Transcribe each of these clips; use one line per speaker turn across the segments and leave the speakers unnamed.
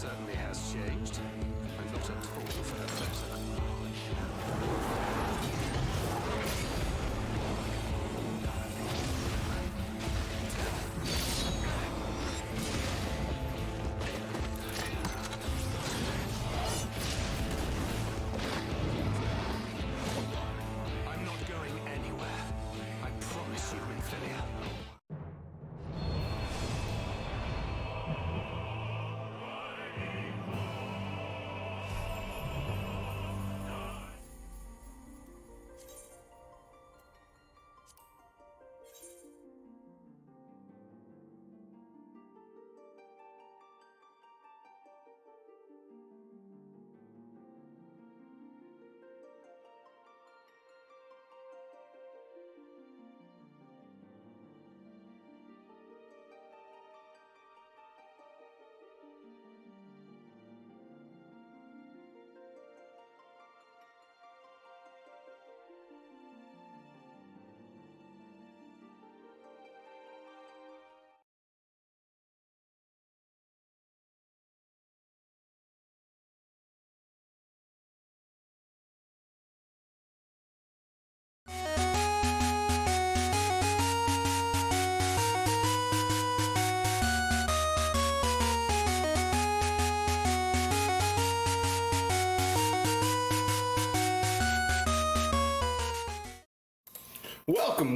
certainly has changed, and not at all for the better. I'm not going anywhere. I promise you, Infinia.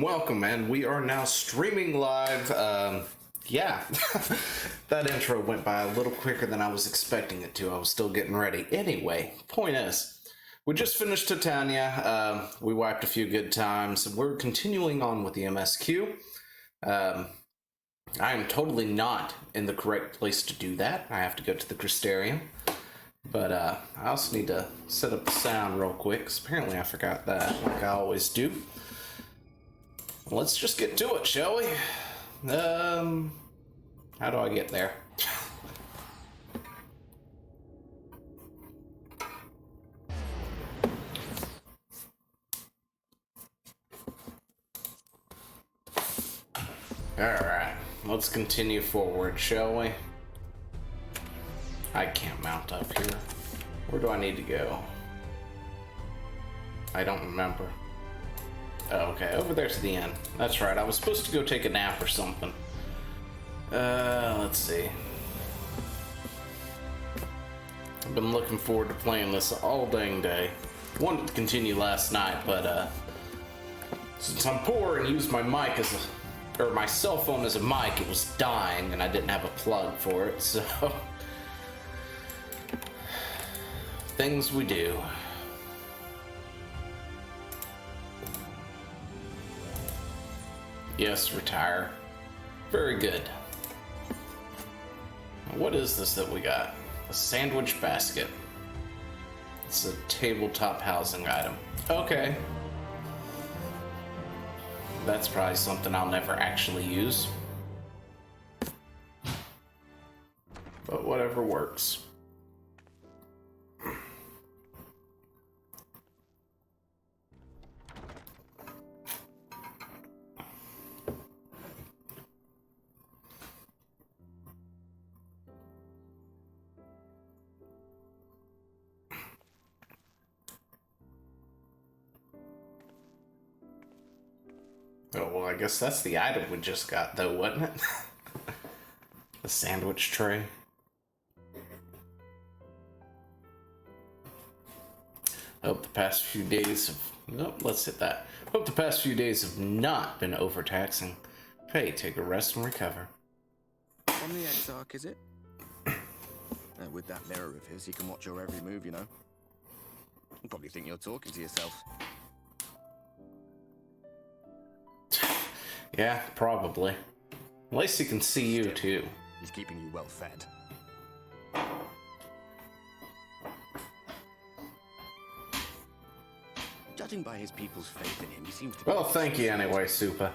Welcome, and we are now streaming live. Yeah, that intro went by a little quicker than I was expecting it to. I was still getting ready. Anyway, point is, we just finished Titania. We wiped a few good times. We're continuing on with the MSQ. I am totally not in the correct place to do that. I have to go to the Crystarium. But I also need to set up the sound real quick, because apparently I forgot that, like I always do. Let's just get to it, shall we? How do I get there? Alright, let's continue forward, shall we? I can't mount up here. Where do I need to go? I don't remember. Oh, okay, over there to the end. That's right, I was supposed to go take a nap or something. Let's see. I've been looking forward to playing this all dang day. Wanted to continue last night, but since I'm poor and used my mic as a, or my cell phone as a mic, it was dying and I didn't have a plug for it, so things we do. Yes, retire. Very good. What is this that we got? A sandwich basket. It's a tabletop housing item. Okay. That's probably something I'll never actually use. But whatever works. Oh, well, I guess that's the item we just got, though, wasn't it? The sandwich tray. Hope the past few days have... Oh, let's hit that. Hope the past few days have not been overtaxing. Hey, take a rest and recover.
On the Exarch, is it? With that mirror of his, he can watch your every move, you know. You probably think you're talking to yourself.
Yeah, probably. At least he can see you, too.
He's keeping you well fed. Judging by his people's faith in him, he seems to be...
Well, thank you anyway, Supa.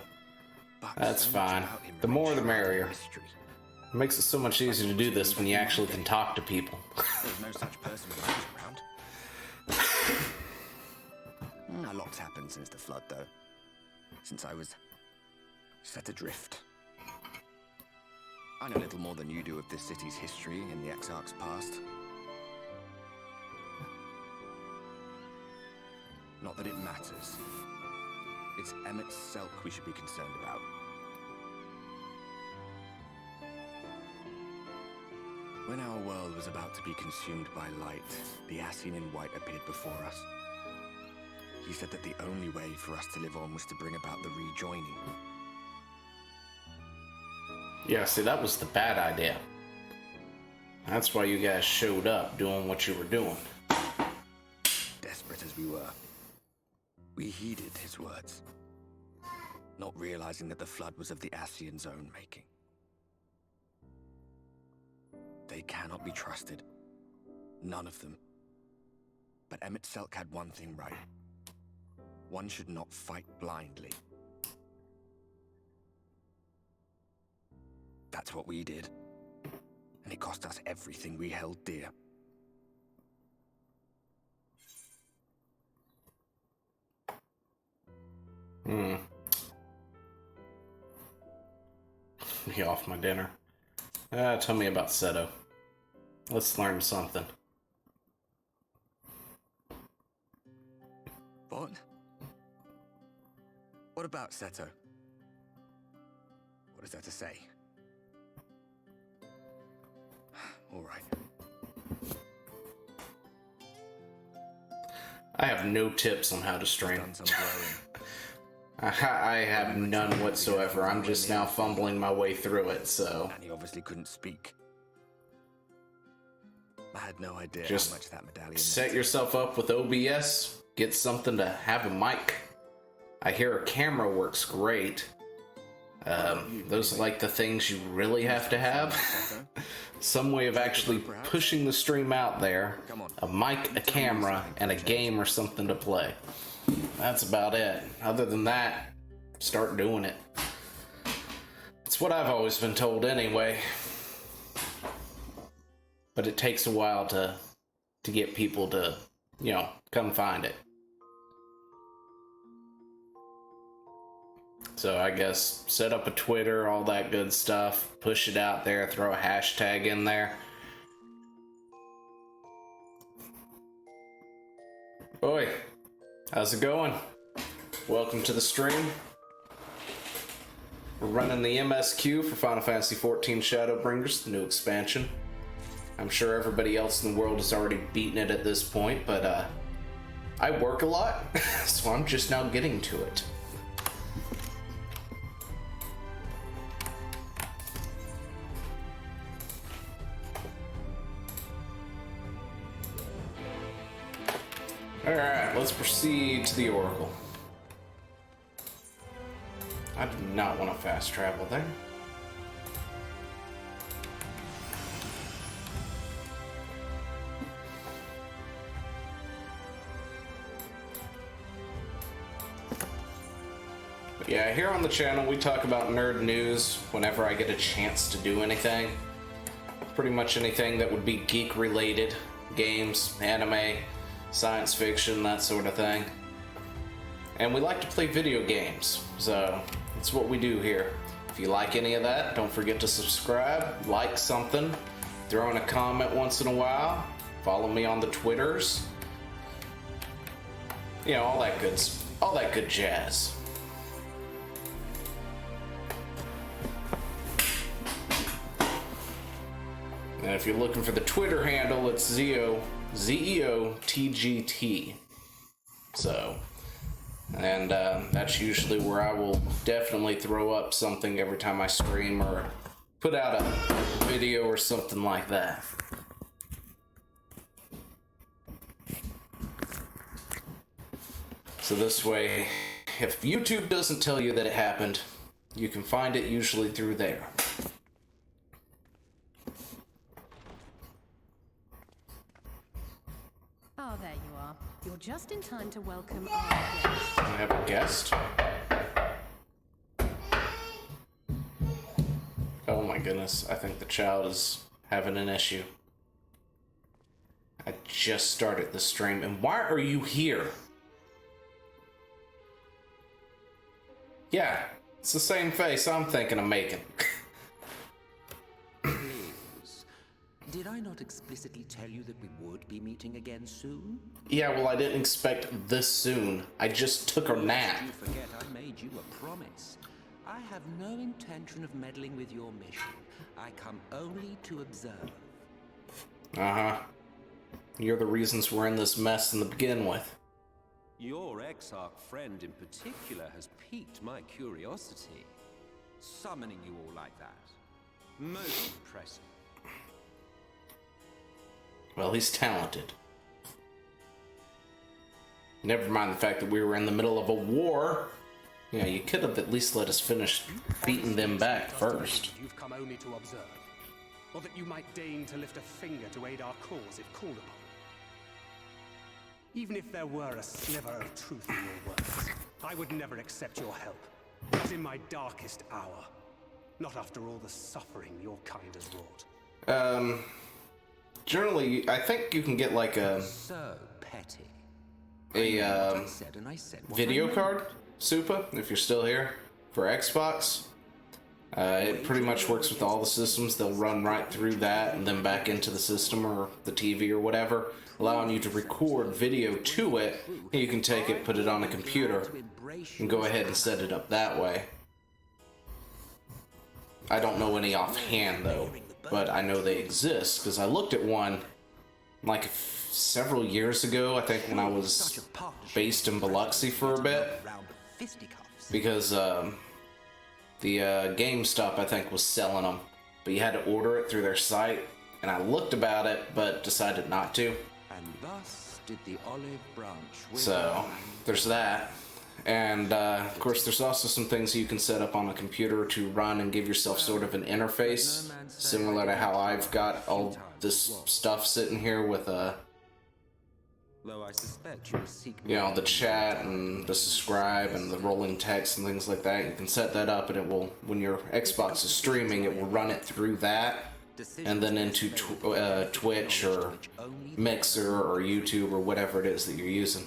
That's fine. The more the merrier. It makes it so much easier to do this when you actually can talk to people.
There's no such person around. A lot's happened since the flood, though. Since I was set adrift. I know little more than you do of this city's history and the Exarch's past. Not that it matters. It's Emmett Selk we should be concerned about. When our world was about to be consumed by light, the Ascian in white appeared before us. He said that the only way for us to live on was to bring about the rejoining.
Yeah, see, that was the bad idea. That's why you guys showed up doing what you were doing.
Desperate as we were, we heeded his words, not realizing that the flood was of the Ascian's own making. They cannot be trusted. None of them. But Emmett Selk had one thing right. One should not fight blindly. That's what we did. And it cost us everything we held dear.
Me off my dinner. Tell me about Seto. Let's learn something.
What? What about Seto? What is there to say? All right.
I have no tips on how to stream.
Done some growing.
I have none whatsoever. I'm just now fumbling my way through it, so...
And he obviously couldn't speak. I had no idea
Just
how much that medallion
set
meant.
yourself up with OBS, get something to have a mic. I hear a camera works great. Those are like the things you really have to have. Some way of actually pushing the stream out there. A mic, a camera, and a game or something to play. That's about it. Other than that, start doing it. It's what I've always been told anyway. But it takes a while to get people to, come find it. So I guess set up a Twitter, all that good stuff, push it out there, throw a hashtag in there. Oi, how's it going? Welcome to the stream. We're running the MSQ for Final Fantasy XIV Shadowbringers, the new expansion. I'm sure everybody else in the world has already beaten it at this point, but I work a lot, so I'm just now getting to it. Alright, let's proceed to the Oracle. I do not want to fast travel there. But yeah, here on the channel we talk about nerd news whenever I get a chance to do anything. Pretty much anything that would be geek related. Games, anime, science fiction, that sort of thing. And we like to play video games, so that's what we do here. If you like any of that, don't forget to subscribe, like something, throw in a comment once in a while, follow me on the Twitters. All that good jazz. And if you're looking for the Twitter handle, it's ZEOTGT. So, and that's usually where I will definitely throw up something every time I stream or put out a video or something like that. So this way, if YouTube doesn't tell you that it happened, you can find it usually through there.
Oh, there you are. You're just in time to welcome our guest.
I have a guest. Oh my goodness, I think the child is having an issue. I just started the stream, and why are you here? Yeah, it's the same face I'm thinking of making.
Did I not explicitly tell you that we would be meeting again soon?
Yeah, well, I didn't expect this soon. I just took a nap.
You forget I made you a promise. I have no intention of meddling with your mission. I come only to observe.
Uh-huh. You're the reasons we're in this mess in the begin with.
Your Exarch friend in particular has piqued my curiosity. Summoning you all like that. Most impressive.
Well, he's talented. Never mind the fact that we were in the middle of a war. Yeah, you could have at least let us finish beating them back first.
You've come only to observe, or that you might deign to lift a finger to aid our cause if called upon. Even if there were a sliver of truth in your words, I would never accept your help, not in my darkest hour. Not after all the suffering your kind has wrought.
Generally, I think you can get like a
So petty.
a
What
video
I meant.
card, Supa, if you're still here, for Xbox. It pretty much works with all the systems. They'll run right through that and then back into the system or the TV or whatever, allowing you to record video to it. You can take it, put it on a computer, and go ahead and set it up that way. I don't know any offhand though, but I know they exist because I looked at one like several years ago, I think when I was based in Biloxi for a bit, because the GameStop I think was selling them, but you had to order it through their site, and I looked about it but decided not to.
And thus did the olive branch.
So there's that. And of course there's also some things you can set up on a computer to run and give yourself sort of an interface, similar to how I've got all this stuff sitting here with
Though I suspect you will seek
you know, the chat and the subscribe and the rolling text and things like that. You can set that up and it will, when your Xbox is streaming, it will run it through that and then into Twitch or Mixer or YouTube or whatever it is that you're using.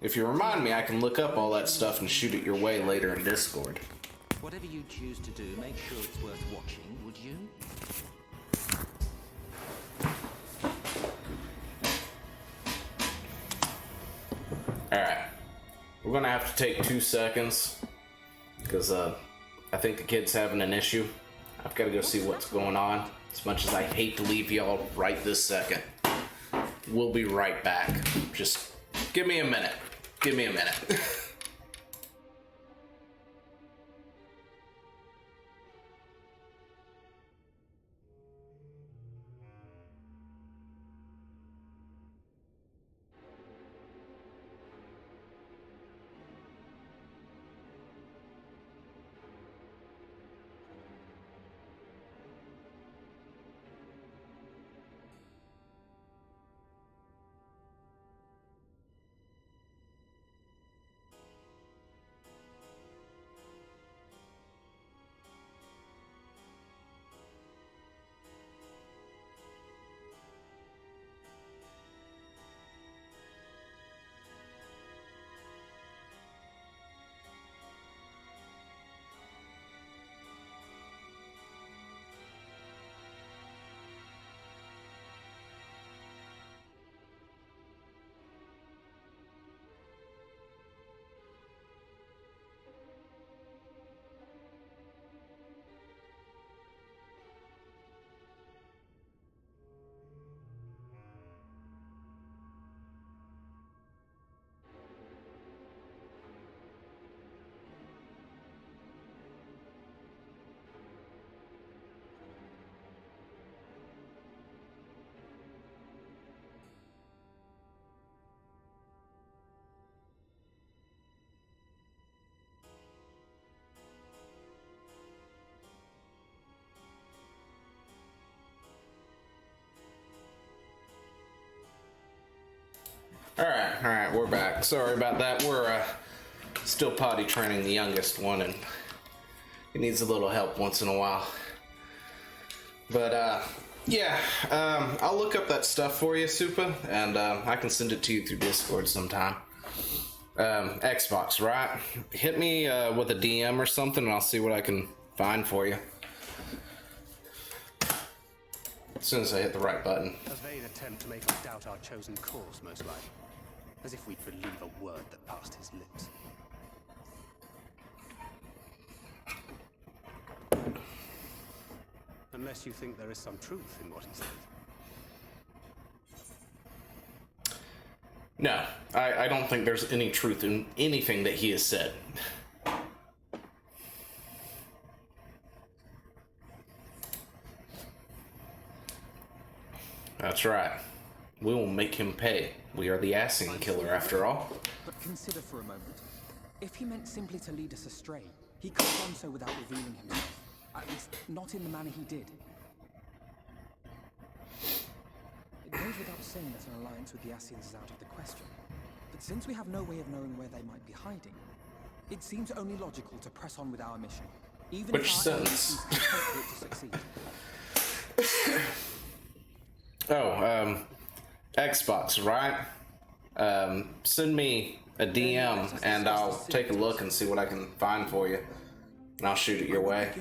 If you remind me, I can look up all that stuff and shoot it your way later in Discord.
Whatever you choose to do, make sure it's worth watching, would you?
Alright. We're gonna have to take 2 seconds because I think the kid's having an issue. I've got to go see what's going on, as much as I hate to leave y'all right this second. We'll be right back. Just give me a minute. Give me a minute. Alright, we're back. Sorry about that. We're still potty training the youngest one, and he needs a little help once in a while. But, yeah, I'll look up that stuff for you, Supa, and I can send it to you through Discord sometime. Xbox, right? Hit me with a DM or something and I'll see what I can find for you. As soon as I hit the right button.
A vain attempt to make us doubt our chosen cause, most likely. As if we'd believe a word that passed his lips. Unless you think there is some truth in what he said.
No, I don't think there's any truth in anything that he has said. That's right. We will make him pay. We are the Ascian killer after all.
But consider for a moment. If he meant simply to lead us astray, he could have done so without revealing himself. At least, not in the manner he did. It goes without saying that an alliance with the Ascians is out of the question. But since we have no way of knowing where they might be hiding, it seems only logical to press on with our mission. Even
Which
if our enemies
sentence?
seem confident to succeed.
Oh, Xbox, right? Send me a DM and I'll take a look and see what I can find for you. And I'll shoot it your way.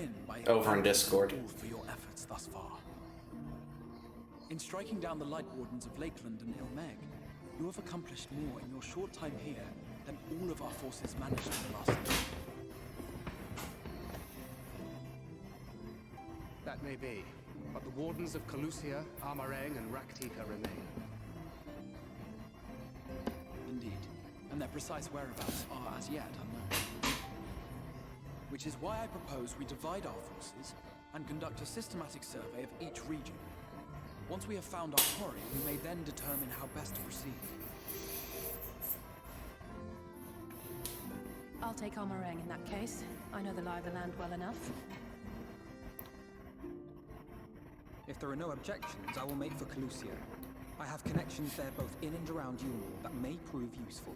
Over in Discord.
For your efforts thus far. In striking down the Light Wardens of Lakeland and Ilmeg, you have accomplished more in your short time here than all of our forces managed in the last year.
That may be, but the Wardens of Calusia, Armarang, and Raktika remain.
Indeed, and their precise whereabouts are as yet unknown. Which is why I propose we divide our forces and conduct a systematic survey of each region. Once we have found our quarry, we may then determine how best to proceed.
I'll take Armarang in that case. I know the lie of the land well enough.
If there are no objections, I will make for Calusia. I have connections there both in and around Yulmore that may prove useful.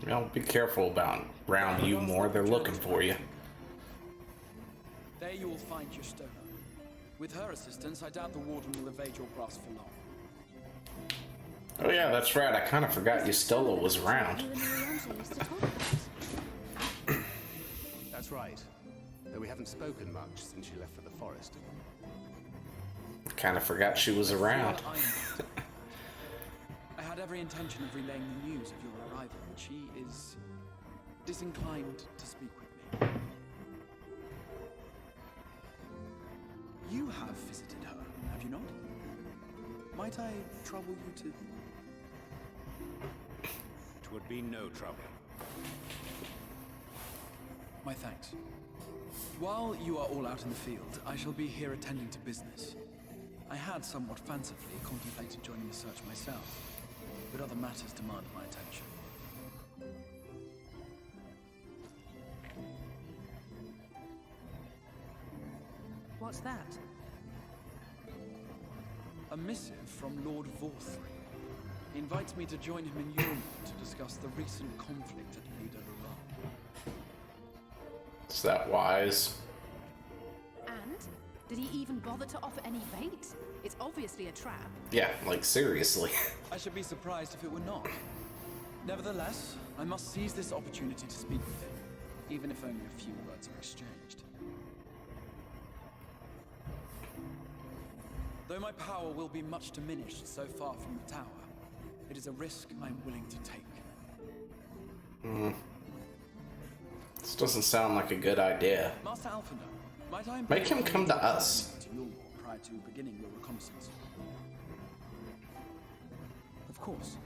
You know, be careful about round you more. They're looking for you.
There you will find your stoner. With her assistance, I doubt the Warden will evade your grasp for long.
Oh yeah, that's right. I kind of forgot Yustola was around.
You and Eorzea used to talk about.
That's right. Though we haven't spoken much since she left for the forest.
Kind of forgot she was around.
I had every intention of relaying the news of your arrival, but she is disinclined to speak with me. You have visited her, have you not? Might I trouble you to...
Twould be no trouble.
My thanks. While you are all out in the field, I shall be here attending to business. I had somewhat fancifully contemplated joining the search myself, but other matters demanded my attention.
What's that?
A missive from Lord Vorthry. He invites me to join him in Yulmore to discuss the recent conflict at Lida Lural.
Is that wise?
And? Did he even bother to offer any bait? It's obviously a trap.
Yeah, like seriously.
I should be surprised if it were not. Nevertheless, I must seize this opportunity to speak with him, even if only a few words are exchanged. Though my power will be much diminished so far from the tower, it is a risk I'm willing to take.
This doesn't sound like a good idea.
Master Alphinaud, might I
Make him come to us.
to Yulmore prior to beginning your reconnaissance? Of course.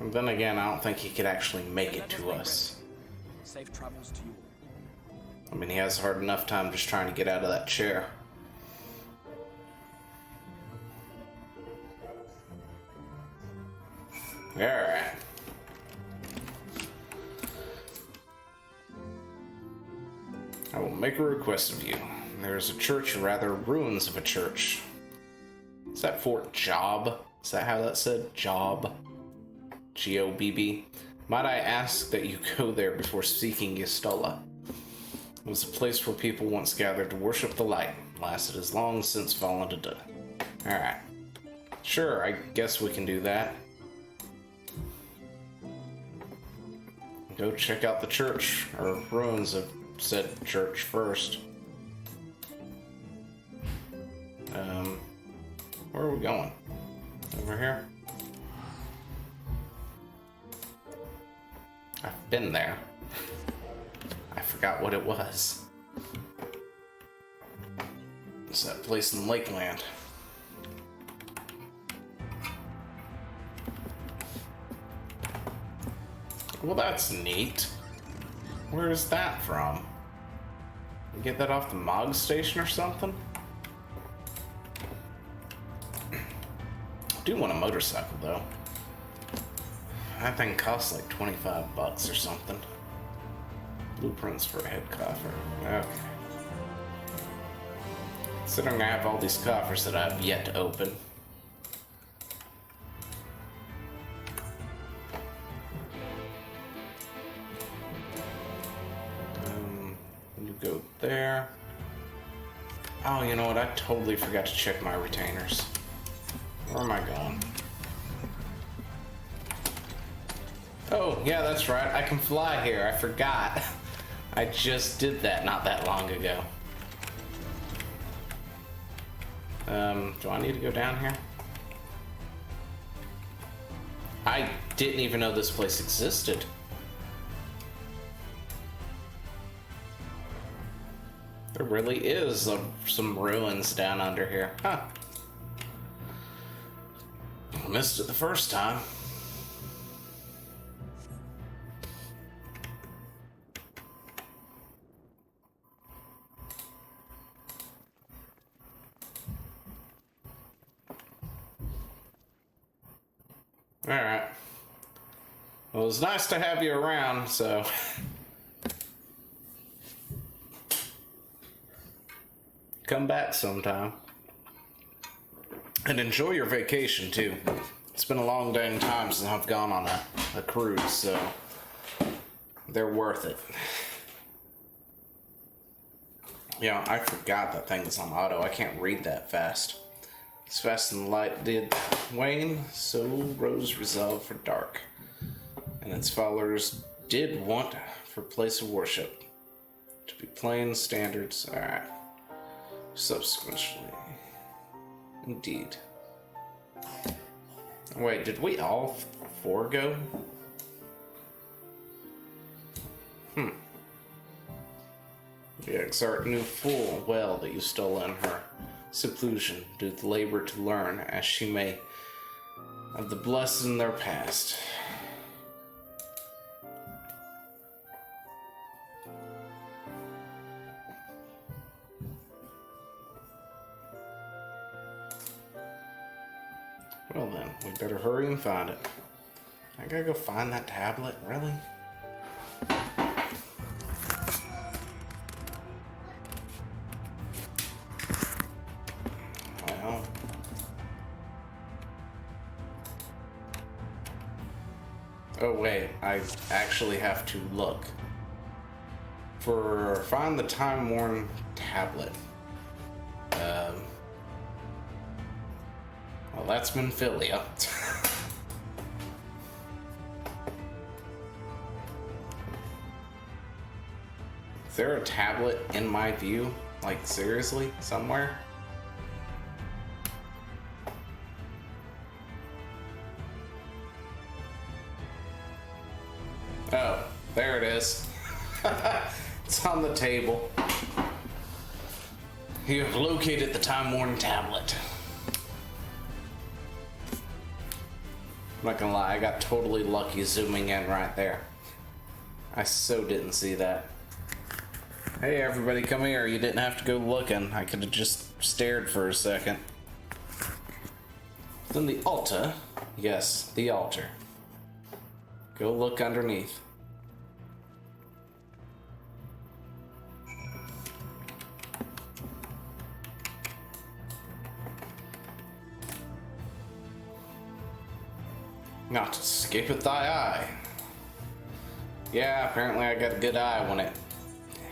And then again, I don't think he could actually make
Then
it
let
to
make
us.
ready. Safe travels to Yulmore.
I mean, he has hard enough time just trying to get out of that chair. Alright. I will make a request of you. There is a church, or rather ruins of a church. Is that Fort Job? Is that how that's said? Job? G-O-B-B. Might I ask that you go there before seeking Yustola? It was a place where people once gathered to worship the light. Lasted as long since fallen to death. Alright. Sure, I guess we can do that. Go check out the church, or ruins of said church first. Where are we going? Over here? I've been there. I forgot what it was. It's that place in Lakeland. Well, that's neat. Where is that from? You get that off the Mog station or something? I do want a motorcycle though. That thing costs like 25 bucks or something. Blueprints for a head coffer. Okay. Considering I have all these coffers that I have yet to open. You go there. Oh, you know what? I totally forgot to check my retainers. Where am I going? Oh, yeah, that's right. I can fly here. I forgot. I just did that not that long ago. Do I need to go down here? I didn't even know this place existed. There really is some ruins down under here. Huh. I missed it the first time. Alright. Well, it was nice to have you around, so... Come back sometime. And enjoy your vacation, too. It's been a long dang time since I've gone on a cruise, so... They're worth it. Yeah, I forgot that thing is on auto. I can't read that fast. As fast as the light did wane, so rose resolve for dark. And its followers did want for place of worship to be plain standards. Alright. Subsequently. Indeed. Wait, did we all four go? Yeah, exert new full well that you stole in her seclusion, doth labor to learn as she may of the blessed in their past. Well then, we better hurry and find it. I gotta go find that tablet, really? Well... Oh wait, I actually have to look. Find the time-worn tablet. Well, that's Minfilia. Is there a tablet in my view? Like, seriously? Somewhere? Oh, there it is. It's on the table. You have located the time-worn tablet. I'm not gonna lie, I got totally lucky zooming in right there. I so didn't see that. Hey everybody, come here. You didn't have to go looking. I could have just stared for a second. Then the altar. Yes, the altar. Go look underneath. Not escapeth thy eye. Yeah, apparently I got a good eye when it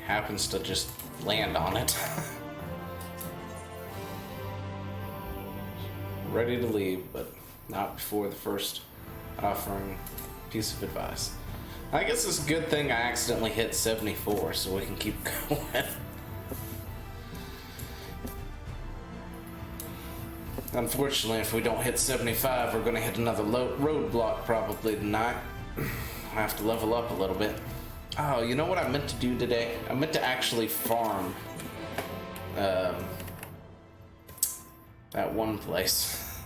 happens to just land on it. Ready to leave, but not before the first offering piece of advice. I guess it's a good thing I accidentally hit 74 so we can keep going. Unfortunately, if we don't hit 75, we're going to hit another roadblock probably tonight. I have to level up a little bit. Oh, you know what I meant to do today? I meant to actually farm that one place.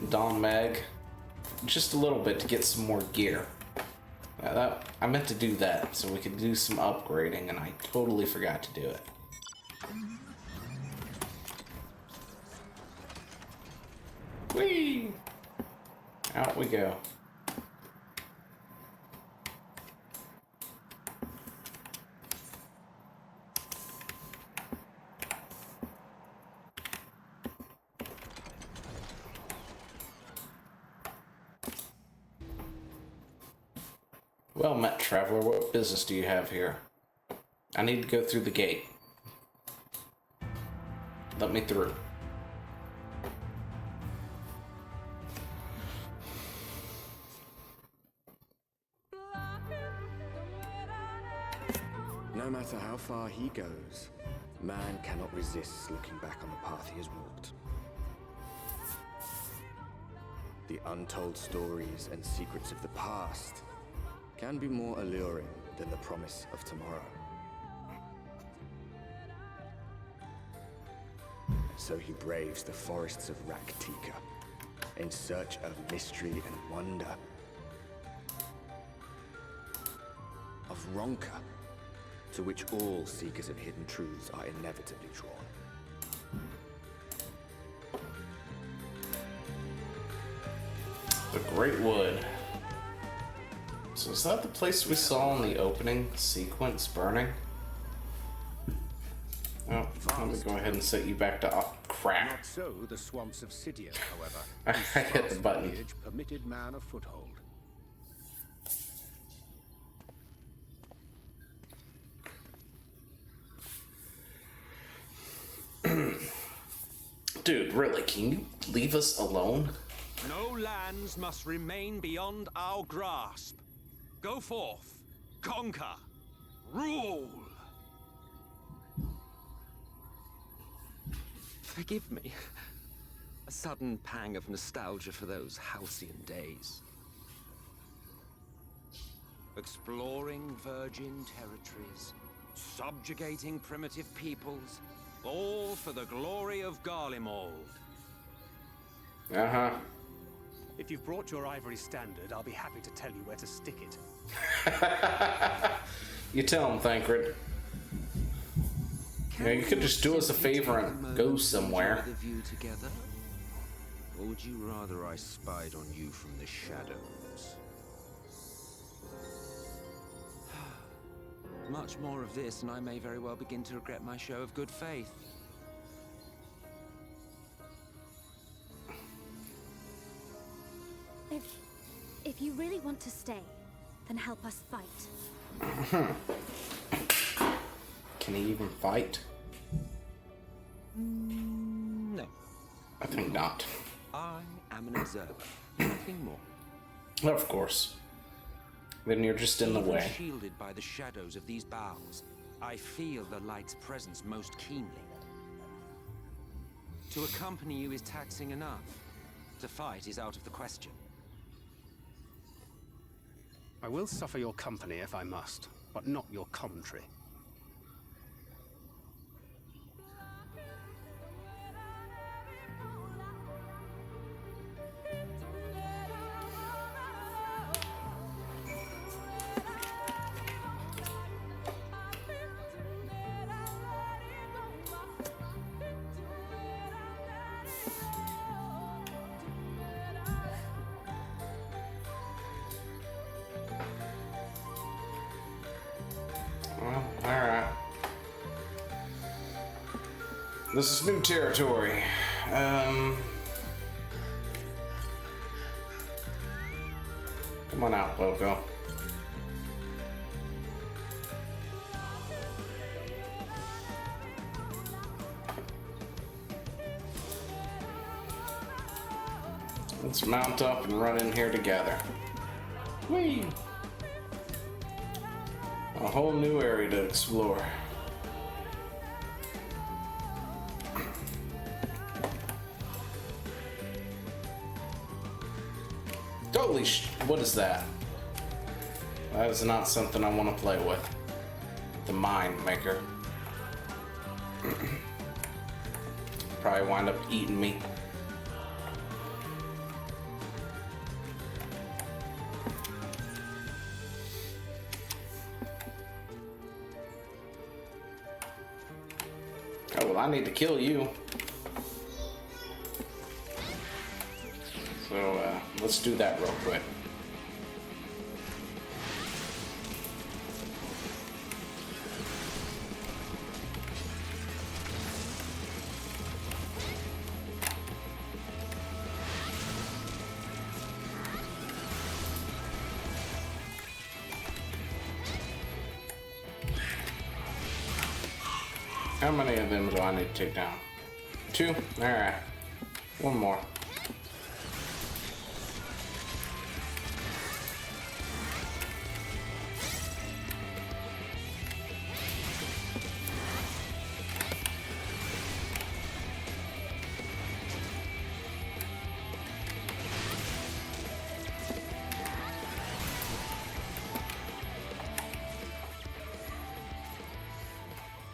Don Mag. Just a little bit to get some more gear. I meant to do that so we could do some upgrading, and I totally forgot to do it. Whee! Out we go. Well met, traveler. What business do you have here? I need to go through the gate. Let me through.
No matter how far he goes, man cannot resist looking back on the path he has walked. The untold stories and secrets of the past can be more alluring than the promise of tomorrow. So he braves the forests of Raktika in search of mystery and wonder. Of Ronka, to which all seekers of hidden truths are inevitably drawn.
The Great Wood. So is that the place we saw in the opening sequence burning? Oh, let me go ahead and set you back to crap.
Not so the swamps of Sidia, however.
I hit the button.
Foliage permitted man a foothold.
Dude, really, can you leave us alone?
No lands must remain beyond our grasp. Go forth, conquer, rule. Forgive me. A sudden pang of nostalgia for those halcyon days. Exploring virgin territories, subjugating primitive peoples, all for the glory of Garlemald.
Uh-huh.
If you've brought your ivory standard, I'll be happy to tell you where to stick it.
You tell him, Thancred. Yeah, you could just do us a favor and go somewhere.
The view together? Or would you rather I spied on you from the shadows? Much more of this, and I may very well begin to regret my show of good faith.
If you really want to stay, then help us fight.
Can he even fight?
No.
I think not.
I am an observer, nothing more.
Of course. Then you're just in the
Even
way.
shielded by the shadows of these boughs, I feel the light's presence most keenly. To accompany you is taxing enough. To fight is out of the question.
I will suffer your company if I must, but not your commentary.
Well, alright. This is new territory. Come on out, Loco. Let's mount up and run in here together. Whee! A whole new area to explore. Holy what is that? That is not something I want to play with. The Mind Maker. Probably wind up eating me. Oh, well, I need to kill you. So, let's do that real quick. How many of them do I need to take down? 2? Alright. 1 more.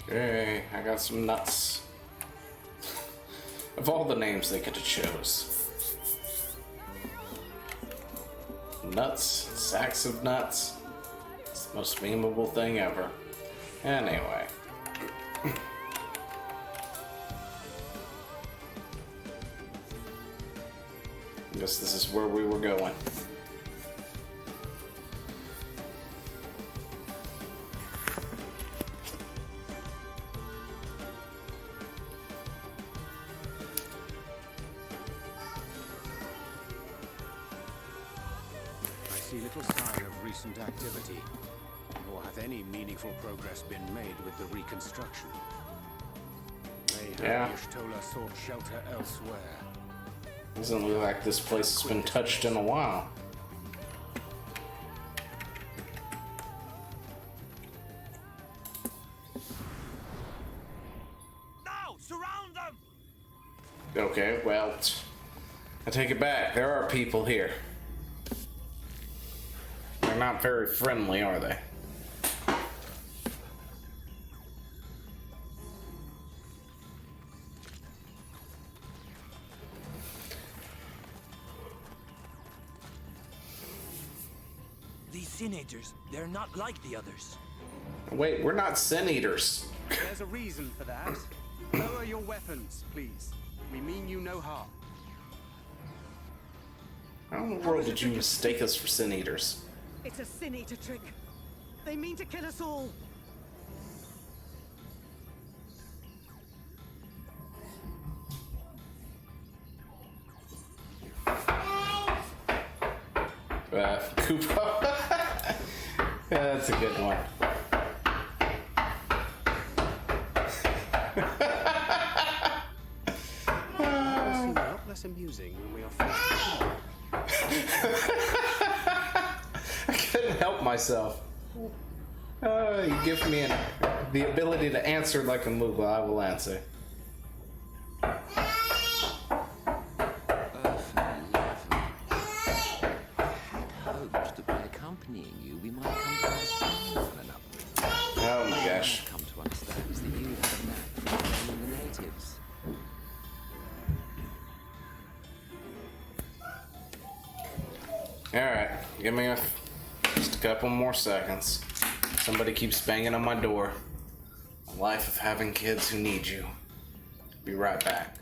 Okay, I got some nuts. Of all the names they could have chose. Nuts, sacks of nuts. It's the most memeable thing ever. Anyway. I guess this is where we were going.
See little sign of recent activity, or have any meaningful progress been made with the reconstruction. Mayhap Y'shtola sought shelter elsewhere.
Doesn't look like this place has been touched in a while.
Now, surround them!
Okay, well, I take it back. There are people here. They're not very friendly, are they?
These Sin Eaters, they're not like the others.
Wait, we're not Sin Eaters.
There's a reason for that. Lower your weapons, please. We mean you no harm.
How in the world did you mistake us for Sin Eaters?
It's a Sin Eater trick. They mean to kill us all.
Kupo. Yeah, that's a good one.
Not less amusing when we are forced to.
I couldn't help myself. You give me the ability to answer like a Moogle. I will answer.
Accompanying you, we might come to understand one another.
Oh my gosh.
Come to understand is that you have a knack for finding the natives.
Alright, give me just a couple more seconds. Somebody keeps banging on my door. The life of having kids who need you. Be right back.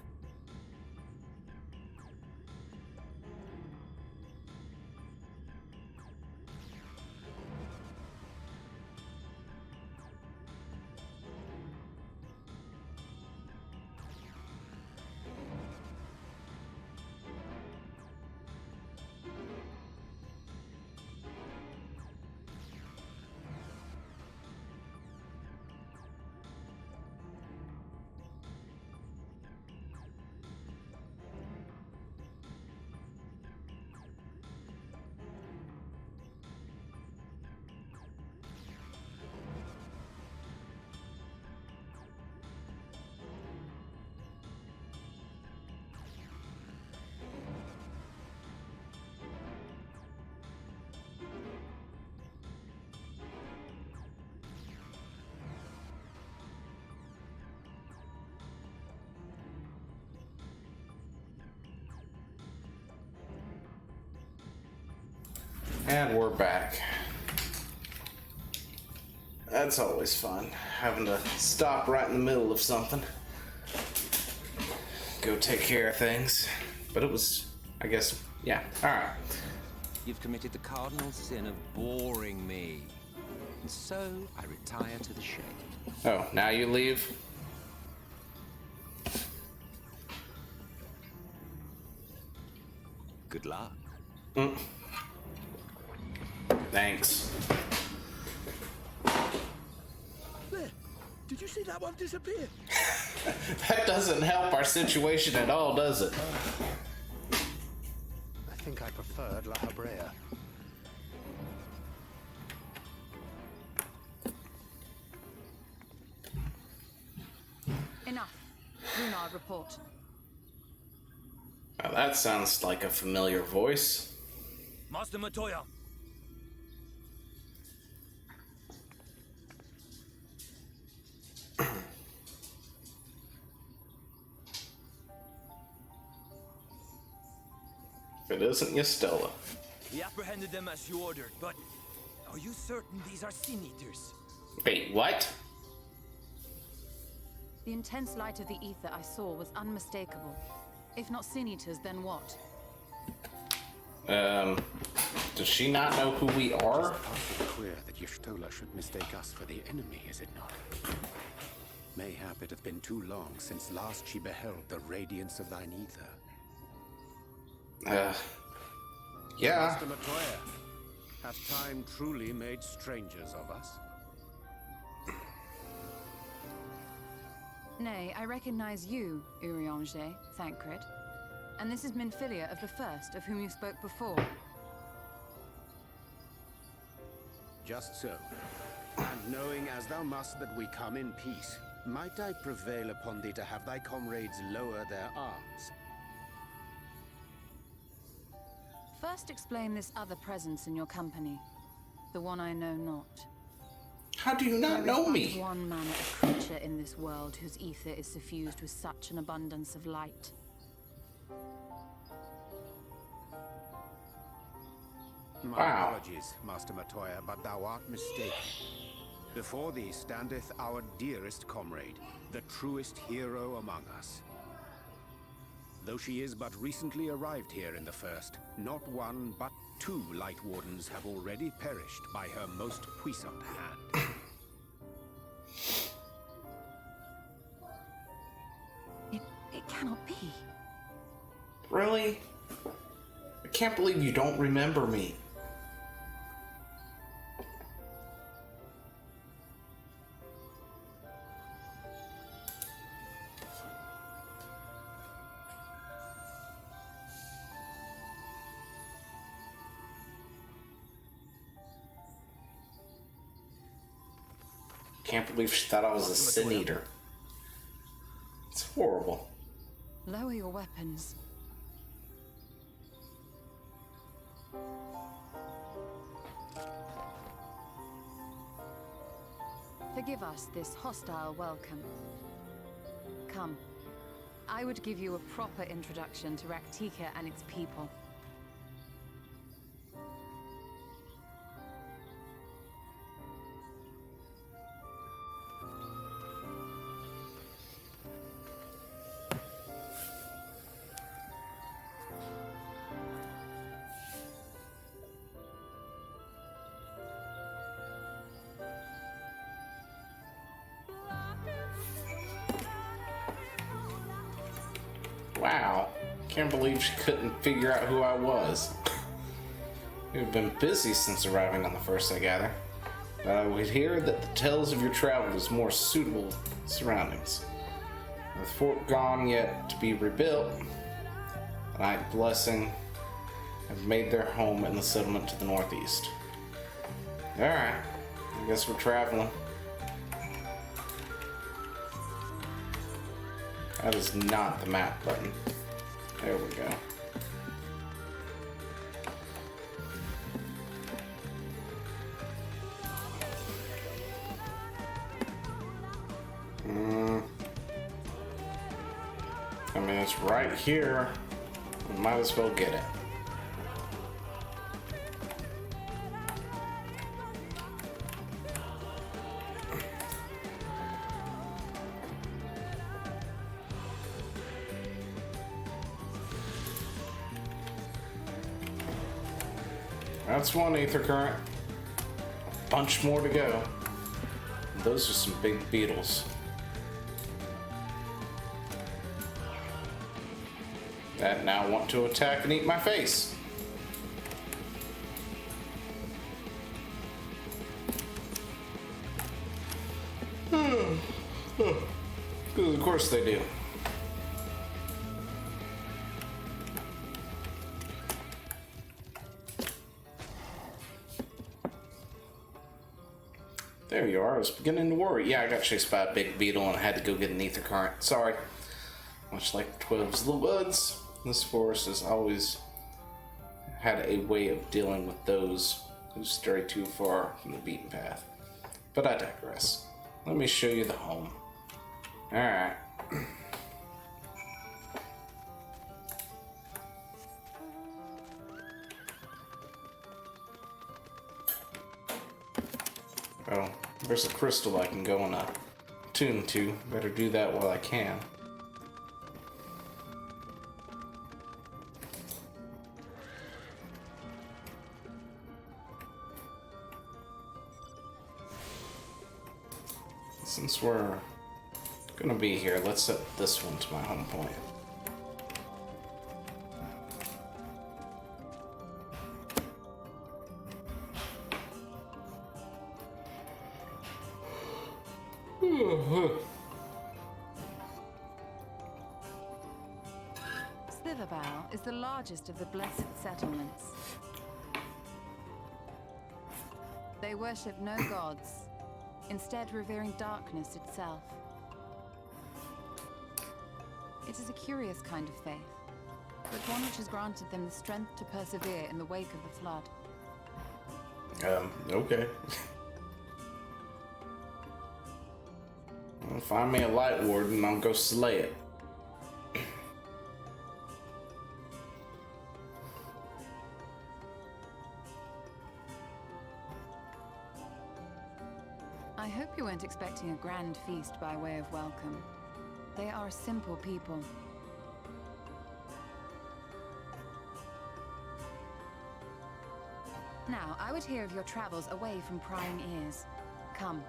And we're back. That's always fun, having to stop right in the middle of something. Go take care of things. But it was, I guess, yeah, alright.
You've committed the cardinal sin of boring me. And so I retire to the shade.
Oh, now you leave?
Good luck.
Thanks.
There! Did you see that one disappear?
That doesn't help our situation at all, does it?
I think I preferred La Habrea.
Enough. Lunar, report.
Now that sounds like a familiar voice.
Master Matoya!
If it isn't Yastella.
We apprehended them as you ordered, but are you certain these are Sin Eaters?
Wait, what?
The intense light of the ether I saw was unmistakable. If not Sin Eaters, then what?
Does she not know who we are?
It's clear that Y'shtola should mistake us for the enemy, is it not? Mayhap it hath been too long since last she beheld the radiance of thine ether.
Yeah.
Master Matoya, hath time truly made strangers of us?
Nay, I recognize you, Eorzea, Thancred. And this is Minfilia of the First, of whom you spoke before.
Just so. And knowing as thou must that we come in peace, might I prevail upon thee to have thy comrades lower their arms?
First explain this other presence in your company. The one I know not.
How do you not know me?
There is but one manner of creature in this world whose ether is suffused with such an abundance of light.
My apologies, Master Matoya, but thou art mistaken. Before thee standeth our dearest comrade, the truest hero among us. Though she is but recently arrived here in the First, not one but two Light Wardens have already perished by her most puissant hand.
It cannot be.
Really? I can't believe you don't remember me. Can't believe she thought I was a Sin Eater. It's horrible.
Lower your weapons. Forgive us this hostile welcome. Come. I would give you a proper introduction to Raktika and its people.
Wow. Can't believe she couldn't figure out who I was. You've been busy since arriving on the First, I gather. But I would hear that the tales of your travel is more suitable surroundings. With Fort gone yet to be rebuilt, the Night Blessing have made their home in the settlement to the northeast. Alright, I guess we're traveling. That is not the map button. There we go. I mean, it's right here. We might as well get it. That's one ether current. A bunch more to go. Those are some big beetles. That now want to attack and eat my face. Of course they do. There you are. I was beginning to worry. Yeah, I got chased by a big beetle and I had to go get an ether current. Sorry. Much like 12's Little Buds, this forest has always had a way of dealing with those who stray too far from the beaten path. But I digress. Let me show you the home. Alright. Oh, there's a crystal I can go and attune to. Better do that while I can. Since we're gonna be here, let's set this one to my home point.
Sliverbow is the largest of the blessed settlements. They worship no gods, instead revering darkness itself. It is a curious kind of faith, but one which has granted them the strength to persevere in the wake of the flood.
Okay. Well, find me a light ward and I'll go slay it.
I hope you weren't expecting a grand feast by way of welcome. They are a simple people. Now, I would hear of your travels away from prying ears. Come.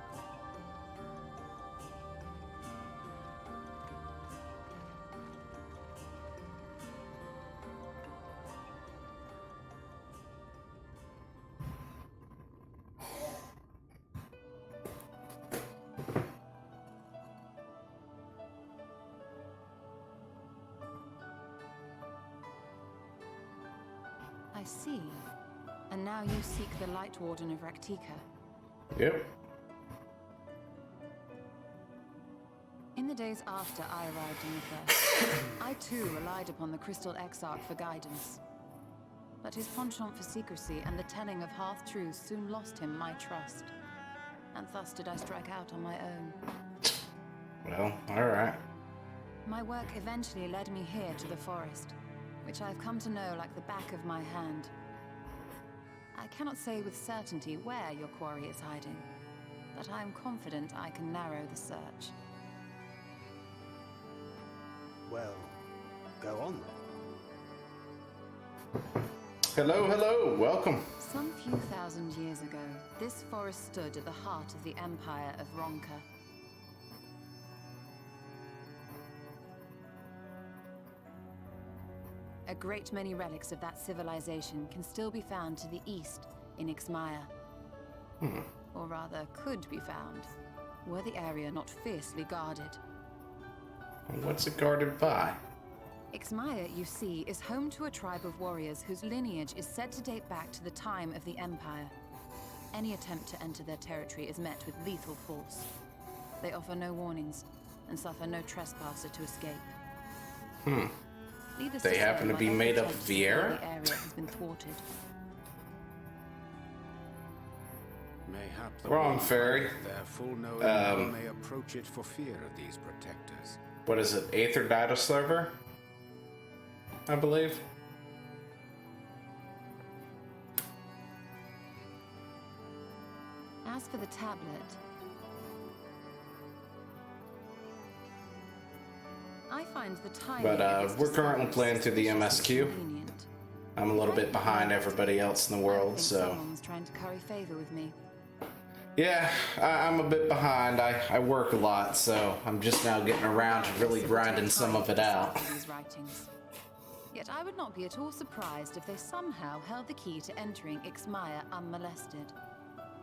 I see. And now you seek the Light Warden of Raktika.
Yep.
In the days after I arrived in the First, I too relied upon the Crystal Exarch for guidance. But his penchant for secrecy and the telling of half-truths soon lost him my trust. And thus did I strike out on my own.
Well, alright.
My work eventually led me here to the forest, which I've come to know like the back of my hand. I cannot say with certainty where your quarry is hiding, but I am confident I can narrow the search.
Well, go on then.
Hello, hello, welcome.
Some few thousand years ago, this forest stood at the heart of the Empire of Ronka. A great many relics of that civilization can still be found to the east in Ixmaya. Or rather, could be found, were the area not fiercely guarded.
What's it guarded by?
Ixmaya, you see, is home to a tribe of warriors whose lineage is said to date back to the time of the Empire. Any attempt to enter their territory is met with lethal force. They offer no warnings, and suffer no trespasser to escape.
They happen to be made up of Viera?
The area has been thwarted.
Mayhap the
Wrong,
ones
fairy.
their full knowing may approach it for fear of these protectors.
What is it? Aether Data Server? I believe.
As for the tablet, I find the time.
But we're currently playing through the MSQ. I'm a little bit behind everybody else in the world, so...
Someone's trying to curry favor with me.
Yeah, I'm a bit behind. I work a lot, so I'm just now getting around to really grinding some of it out.
These writings. Yet I would not be at all surprised if they somehow held the key to entering Ixmaya unmolested.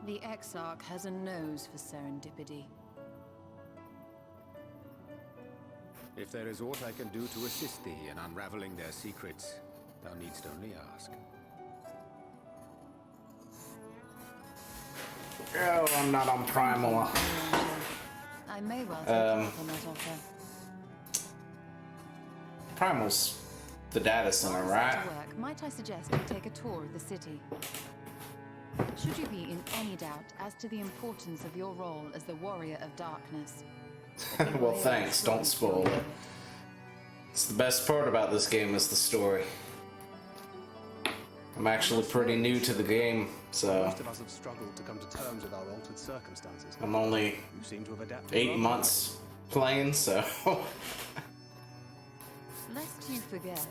The Exarch has a nose for serendipity.
If there is aught I can do to assist thee in unraveling their secrets, thou needst only ask.
Oh, I'm not on Primal.
I may well take up on that offer.
Primal's the data center, right?
Work, might I suggest we take a tour of the city? Should you be in any doubt as to the importance of your role as the Warrior of Darkness?
Well, thanks. Don't spoil it. It's the best part about this game is the story. I'm actually pretty new to the game, so
Most of us have struggled to come to terms with our altered circumstances.
I'm only
You seem to have adapted
8
well.
months playing, so...
Lest you forget,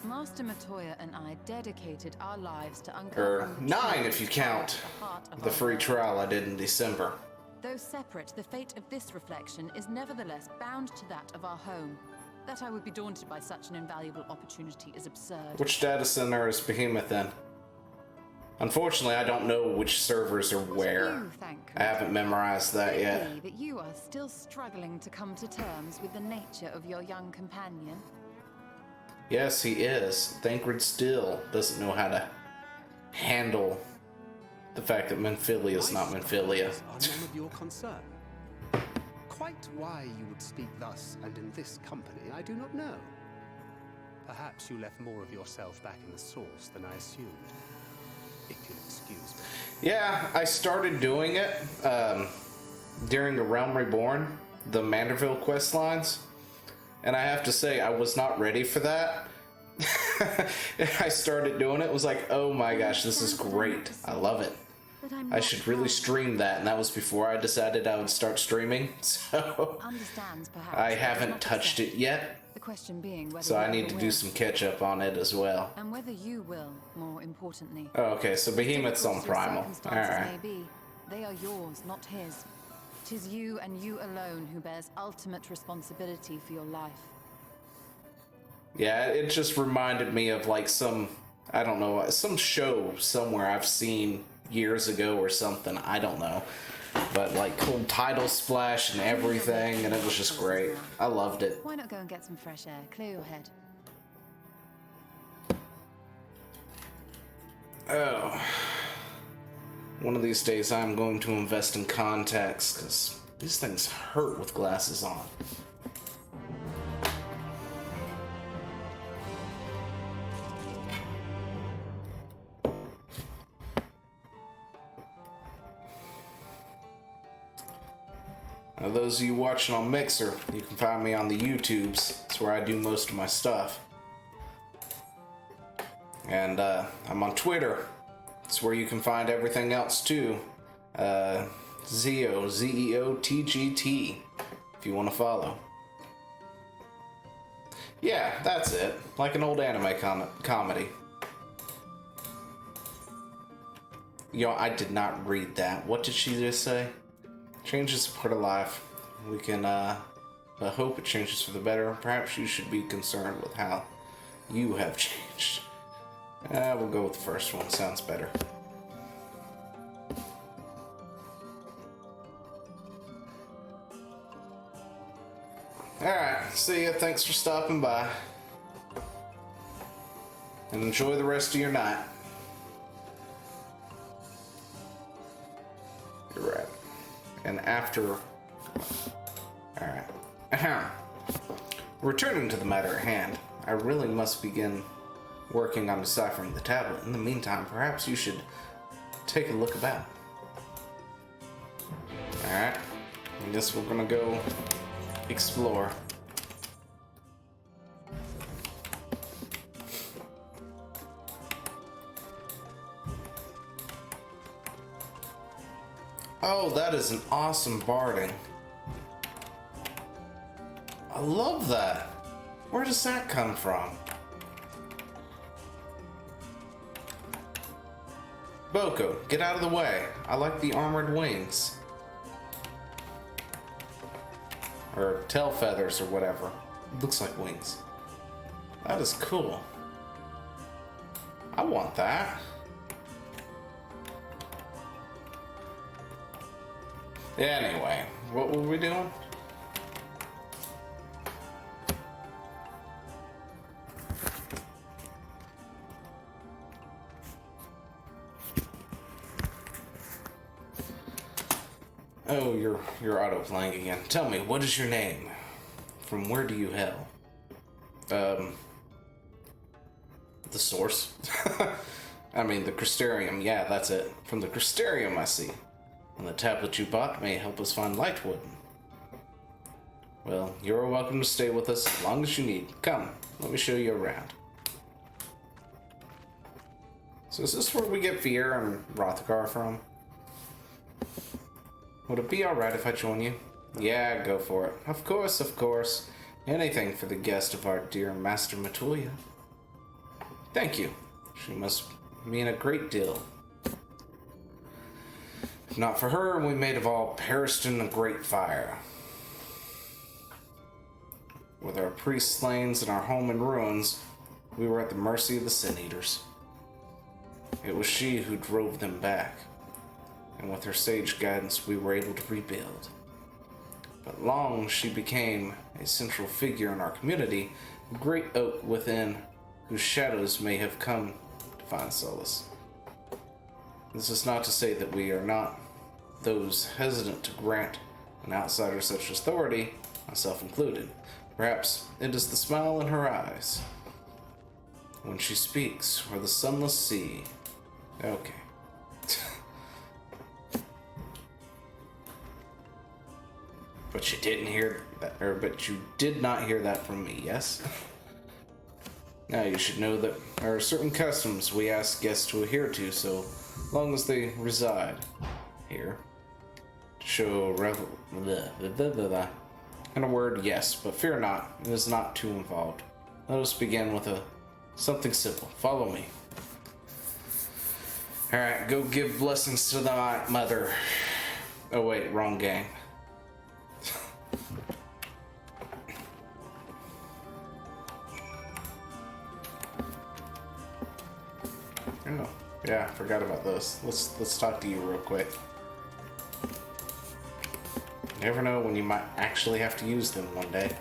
Master Matoya and I dedicated our lives to uncovering
Or
the
9
truth
if you
at
count
the heart of
the
our
free
world.
trial I did in December.
Though separate, the fate of this reflection is nevertheless bound to that of our home. That I would be daunted by such an invaluable opportunity is absurd.
Which data center is Behemoth in? Unfortunately, I don't know which servers are where.
You, thank
I haven't memorized that yet.
Could it be that you are still struggling to come to terms with the nature of your young companion?
Yes, he is. Thancred still doesn't know how to handle the fact that Menphilia is not Menphilia.
Are none of your concern. Quite why you would speak thus and in this company, I do not know. Perhaps you left more of yourself back in the source than I assumed. If you'll excuse me.
Yeah, I started doing it during the Realm Reborn, the Manderville quest lines, and I have to say I was not ready for that. I started doing it, it was like, oh my gosh, this is great. I love it. I should really stream that, and that was before I decided I would start streaming, so
Understands, perhaps,
I
but
haven't
not
touched
accept.
it yet,
The question being whether
so
you
I
ever
need to do
will.
some catch up on it as well.
And whether you will, more importantly.
Oh, okay, so Behemoth's on
Difficult as your
Primal.
circumstances
Alright.
may be, they are yours, not his. 'Tis you and you alone who bears ultimate responsibility for your life.
Yeah, it just reminded me of like some, I don't know, some show somewhere I've seen years ago or something, I don't know. But like cool title splash and everything, and it was just great. I loved it.
Why not go and get some fresh air, clear your head?
Oh. One of these days I'm going to invest in contacts, because these things hurt with glasses on. Now, those of you watching on Mixer, you can find me on the YouTubes. It's where I do most of my stuff. And I'm on Twitter. It's where you can find everything else too. Zeo, Z-E-O-T-G-T, if you want to follow. Yeah, that's it. Like an old anime comedy. Yo, I did not read that. What did she just say? Changes is part of life. We can hope it changes for the better. Perhaps you should be concerned with how you have changed. We'll go with the first one. Sounds better. Alright, see ya. Thanks for stopping by. And enjoy the rest of your night. You're right. And after... Alright. Returning to the matter at hand, I really must begin working on deciphering the tablet. In the meantime, perhaps you should take a look about. Alright. I guess we're gonna go explore. Oh, that is an awesome barding. I love that. Where does that come from? Boko, get out of the way. I like the armored wings. Or tail feathers or whatever. Looks like wings. That is cool. I want that. Anyway, what were we doing? Oh, you're auto-playing again. Tell me, what is your name? From where do you hail? The source? I mean, the Crystarium. Yeah, that's it. From the Crystarium, I see. And the tablet you bought may help us find Lightwood. Well, you're welcome to stay with us as long as you need. Come, let me show you around. So is this where we get Viera and Rothgar from? Would it be alright if I join you? Yeah, go for it. Of course, of course. Anything for the guest of our dear Master Matoya. Thank you. She must mean a great deal. If not for her, we might have all perished in a great fire. With our priests slain and our home in ruins, we were at the mercy of the Sin Eaters. It was she who drove them back, and with her sage guidance we were able to rebuild. But long she became a central figure in our community, a great oak within whose shadows may have come to find solace. This is not to say that we are not those hesitant to grant an outsider such authority, myself included. Perhaps it is the smile in her eyes when she speaks, or the sunless sea. Okay. But you didn't hear that, but you did not hear that from me, yes? Now you should know that there are certain customs we ask guests to adhere to so long as they reside here. To show in a word, yes, but fear not, it is not too involved. Let us begin with something simple. Follow me. Alright, go give blessings to the mother. Oh wait, wrong game. Oh, yeah, I forgot about this. Let's talk to you real quick. You never know when you might actually have to use them one day.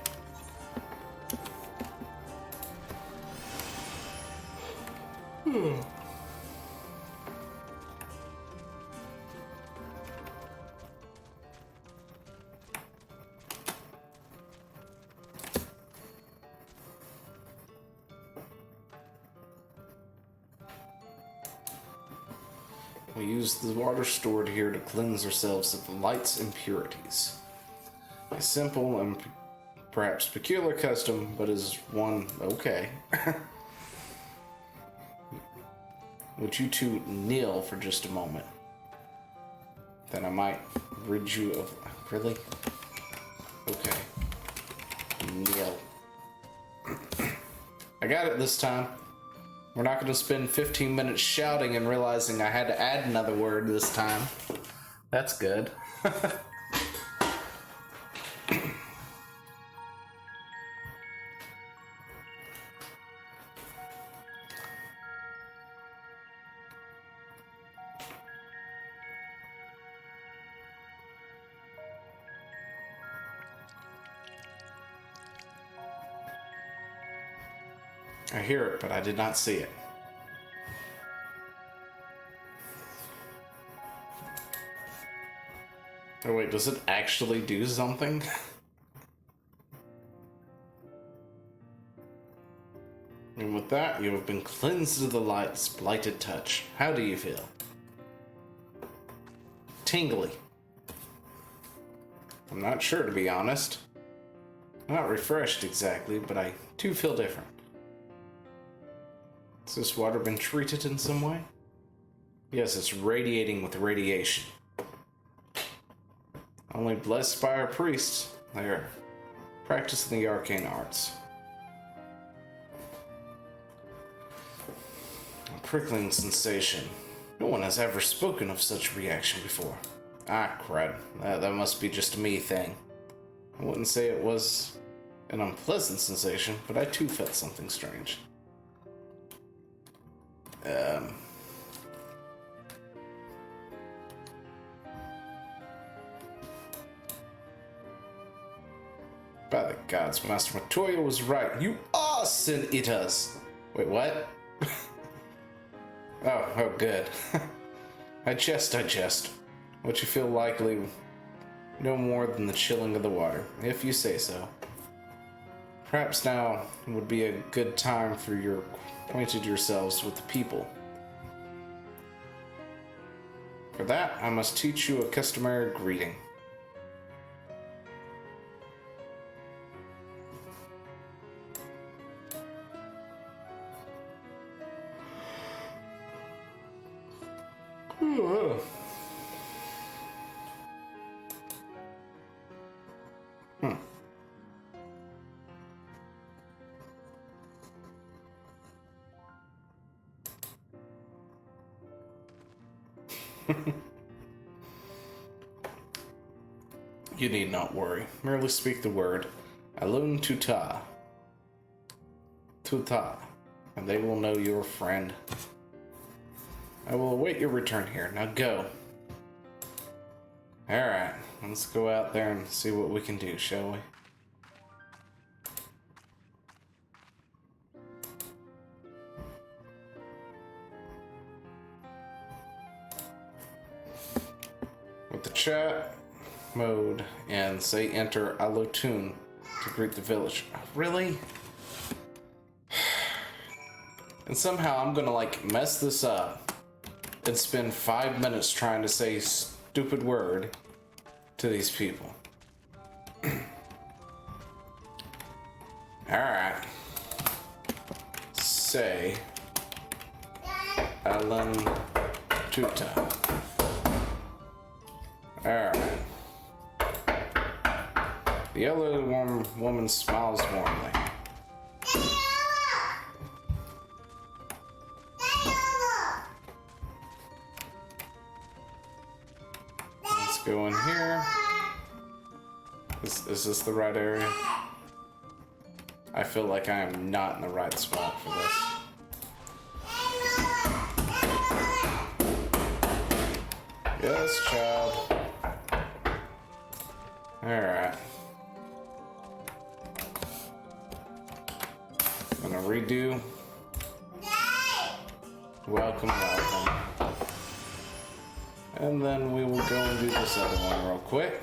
We use the water stored here to cleanse ourselves of the light's impurities. A simple and perhaps peculiar custom, but is one okay. Would you two kneel for just a moment? Then I might rid you of... Really? Okay. Kneel. I got it this time. We're not going to spend 15 minutes shouting and realizing I had to add another word this time. That's good. I hear it, but I did not see it. Oh wait, does it actually do something? And with that, you have been cleansed of the light's blighted touch. How do you feel? Tingly. I'm not sure, to be honest. Not refreshed exactly, but I do feel different. Has this water been treated in some way? Yes, it's radiating with radiation. Only blessed by our priests. They are practicing the arcane arts. A prickling sensation. No one has ever spoken of such reaction before. Ah, crud. That must be just a me thing. I wouldn't say it was an unpleasant sensation, but I too felt something strange. By the gods, Master Matoya was right. You are sin eaters. Wait, what? oh, good. I jest. What you feel likely no more than the chilling of the water, if you say so. Perhaps now would be a good time for you acquainted yourselves with the people. For that, I must teach you a customary greeting. You need not worry. Merely speak the word Alun Tuta, and they will know your friend. I will await your return here. Now go. Alright, let's go out there and see what we can do, shall we? With the chat mode and say enter Alotun to greet the village. Really? And somehow I'm gonna like mess this up and spend 5 minutes trying to say stupid word to these people. Alright. Say Alan Tuta. Alright. The yellow woman smiles warmly. Let's go in here. Is this the right area? I feel like I am not in the right spot for this. Yes, child. Alright. Gonna redo. Welcome. And then we will go and do this other one real quick.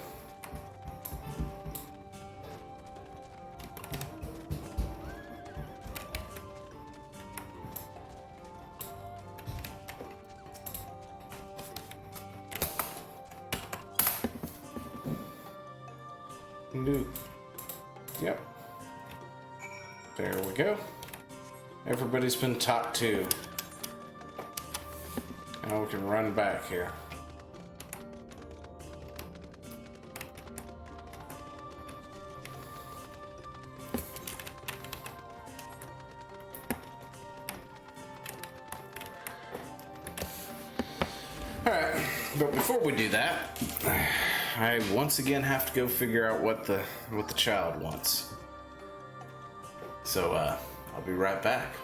Yep. There we go. Everybody's been talked to. Now we can run back here. Alright, but before we do that, I once again have to go figure out what the child wants. So I'll be right back.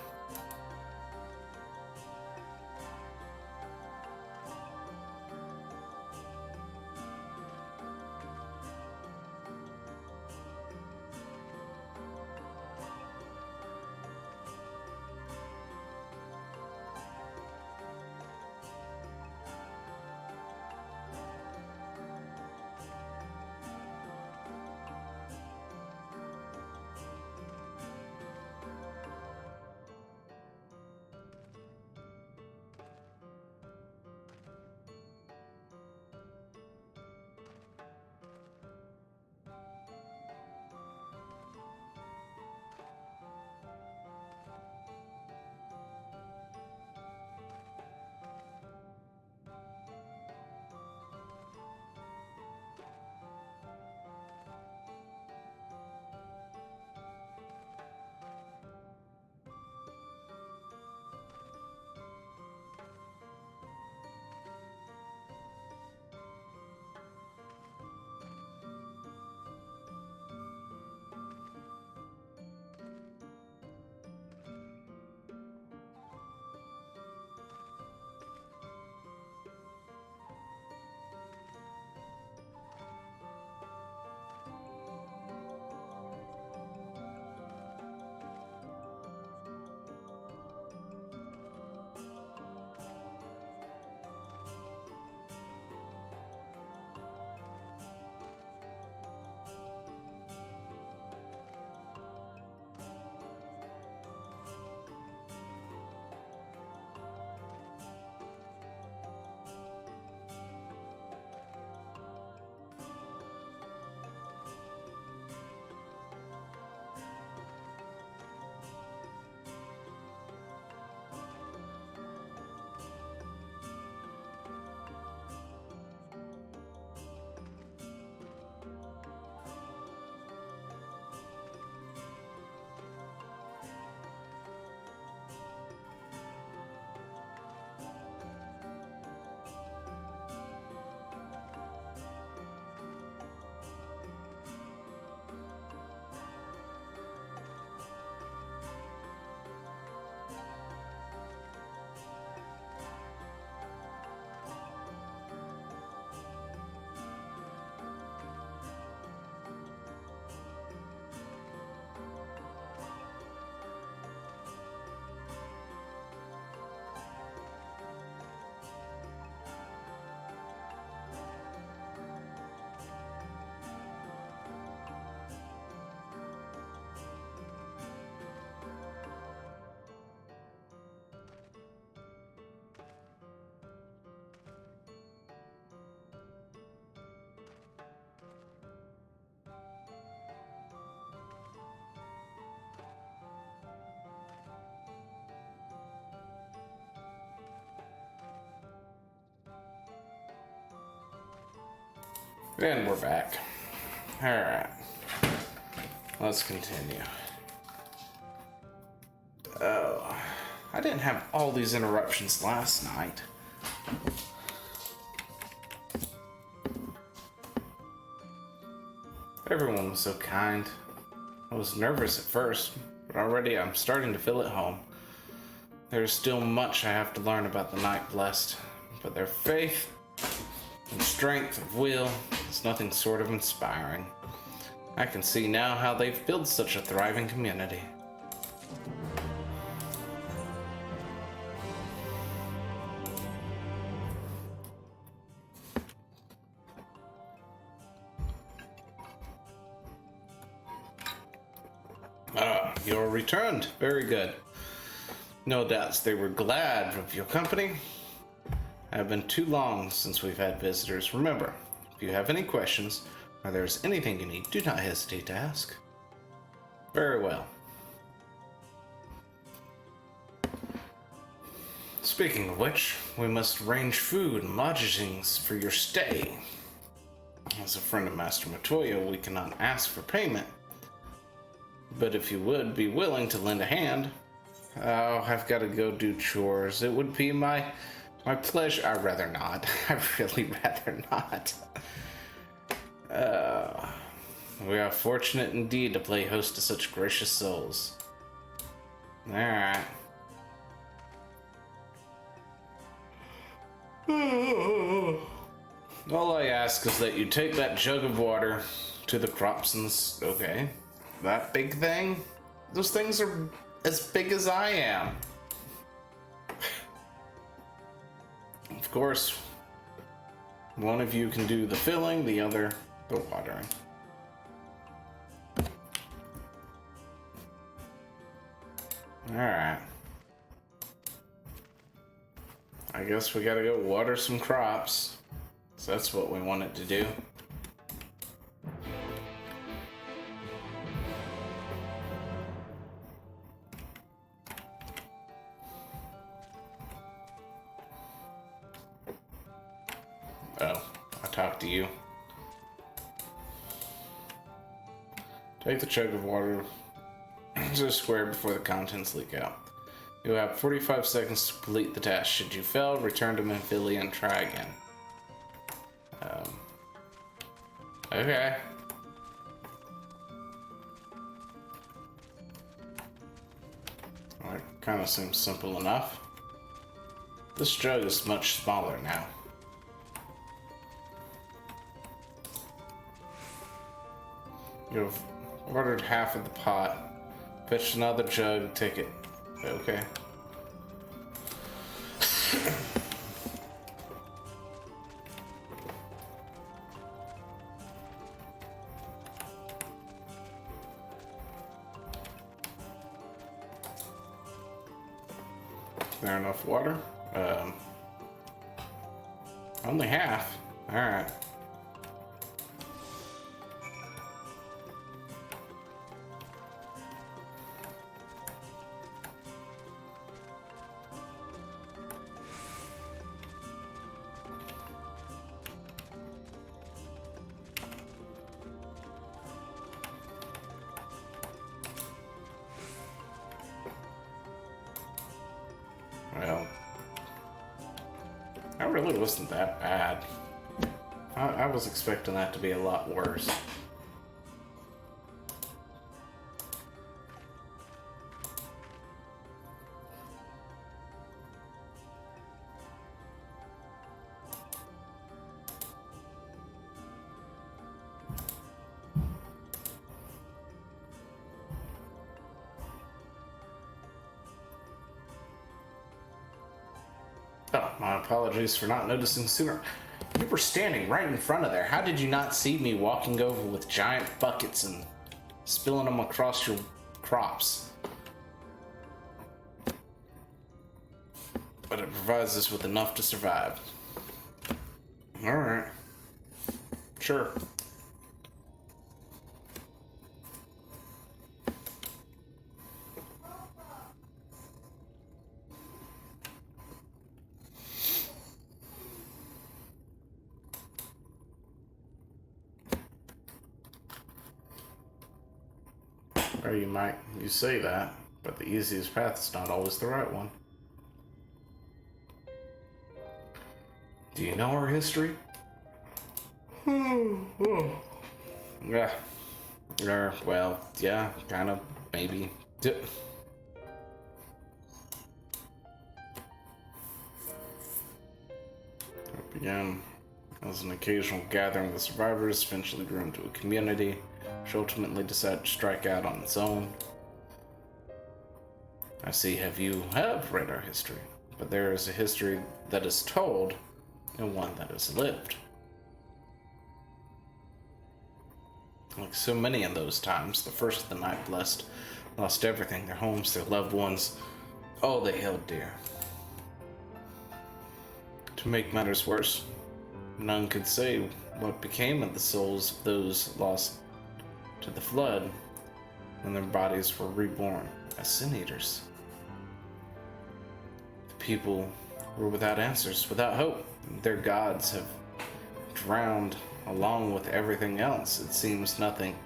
And we're back. Alright. Let's continue. Oh, I didn't have all these interruptions last night. Everyone was so kind. I was nervous at first, but already I'm starting to feel at home. There's still much I have to learn about the Night Blessed, but their faith and strength of will is nothing short of inspiring. I can see now how they've built such a thriving community. You're returned. Very good. No doubts they were glad of your company. It has been too long since we've had visitors. Remember, if you have any questions, or there's anything you need, do not hesitate to ask. Very well. Speaking of which, we must arrange food and lodgings for your stay. As a friend of Master Matoya, we cannot ask for payment. But if you would be willing to lend a hand, oh, I've got to go do chores. It would be my pleasure. I'd rather not. I'd really rather not. We are fortunate indeed to play host to such gracious souls. Alright. All I ask is that you take that jug of water to the crops and okay. That big thing? Those things are as big as I am. Of course, one of you can do the filling, the other the watering. Alright. I guess we gotta go water some crops. So that's what we wanted to do. Oh, I talked to you. Take the jug of water to the square before the contents leak out. You have 45 seconds to complete the task. Should you fail, return to Memphilia and try again. Okay. That kind of seems simple enough. This jug is much smaller now. You've ordered half of the pot. Fetch another jug, take it. Okay. Is there enough water? Only half. Alright. Well, that really wasn't that bad. I was expecting that to be a lot worse. Oh, my apologies for not noticing sooner. You were standing right in front of there. How did you not see me walking over with giant buckets and spilling them across your crops? But it provides us with enough to survive. Alright. Sure. Or you say that, but the easiest path is not always the right one. Do you know our history? Yeah. Well, yeah, kind of, maybe. It began as an occasional gathering of the survivors, eventually grew into a community, which ultimately decided to strike out on its own. I see you have read our history, but there is a history that is told and one that is lived. Like so many in those times, the first of the Night Blessed lost everything, their homes, their loved ones, all they held dear. To make matters worse, none could say what became of the souls of those lost to the flood when their bodies were reborn as sin eaters. The people were without answers, without hope. Their gods have drowned along with everything else. It seems nothing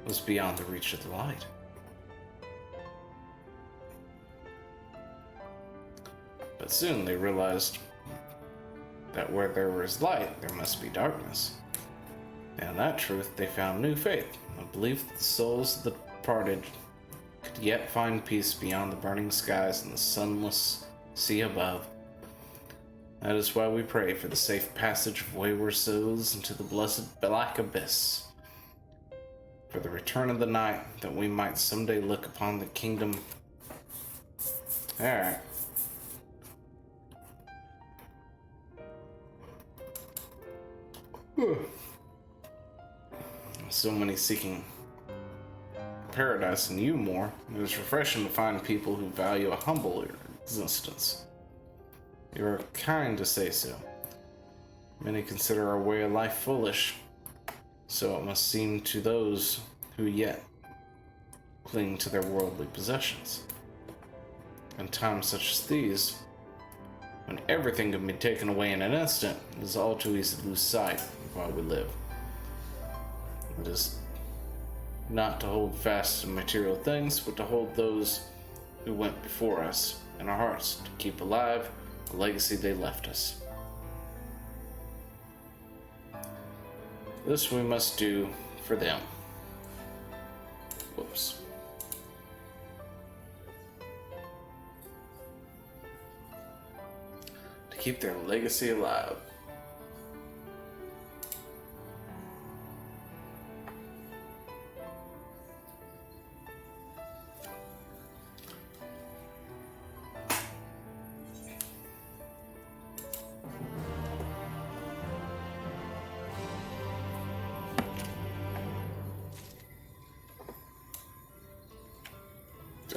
was beyond the reach of the light. But soon they realized that where there was light, there must be darkness. And in that truth, they found new faith, a belief that the souls of the departed could yet find peace beyond the burning skies and the sunless sea above. That is why we pray for the safe passage of wayward souls into the blessed black abyss, for the return of the night, that we might someday look upon the kingdom. Alright. So many seeking paradise in you more. It is refreshing to find people who value a humble existence. You are kind to say so. Many consider our way of life foolish, so it must seem to those who yet cling to their worldly possessions. In times such as these, when everything can be taken away in an instant, it is all too easy to lose sight of why we live. It is not to hold fast to material things, but to hold those who went before us in our hearts, to keep alive the legacy they left us. This we must do for them. Whoops. To keep their legacy alive.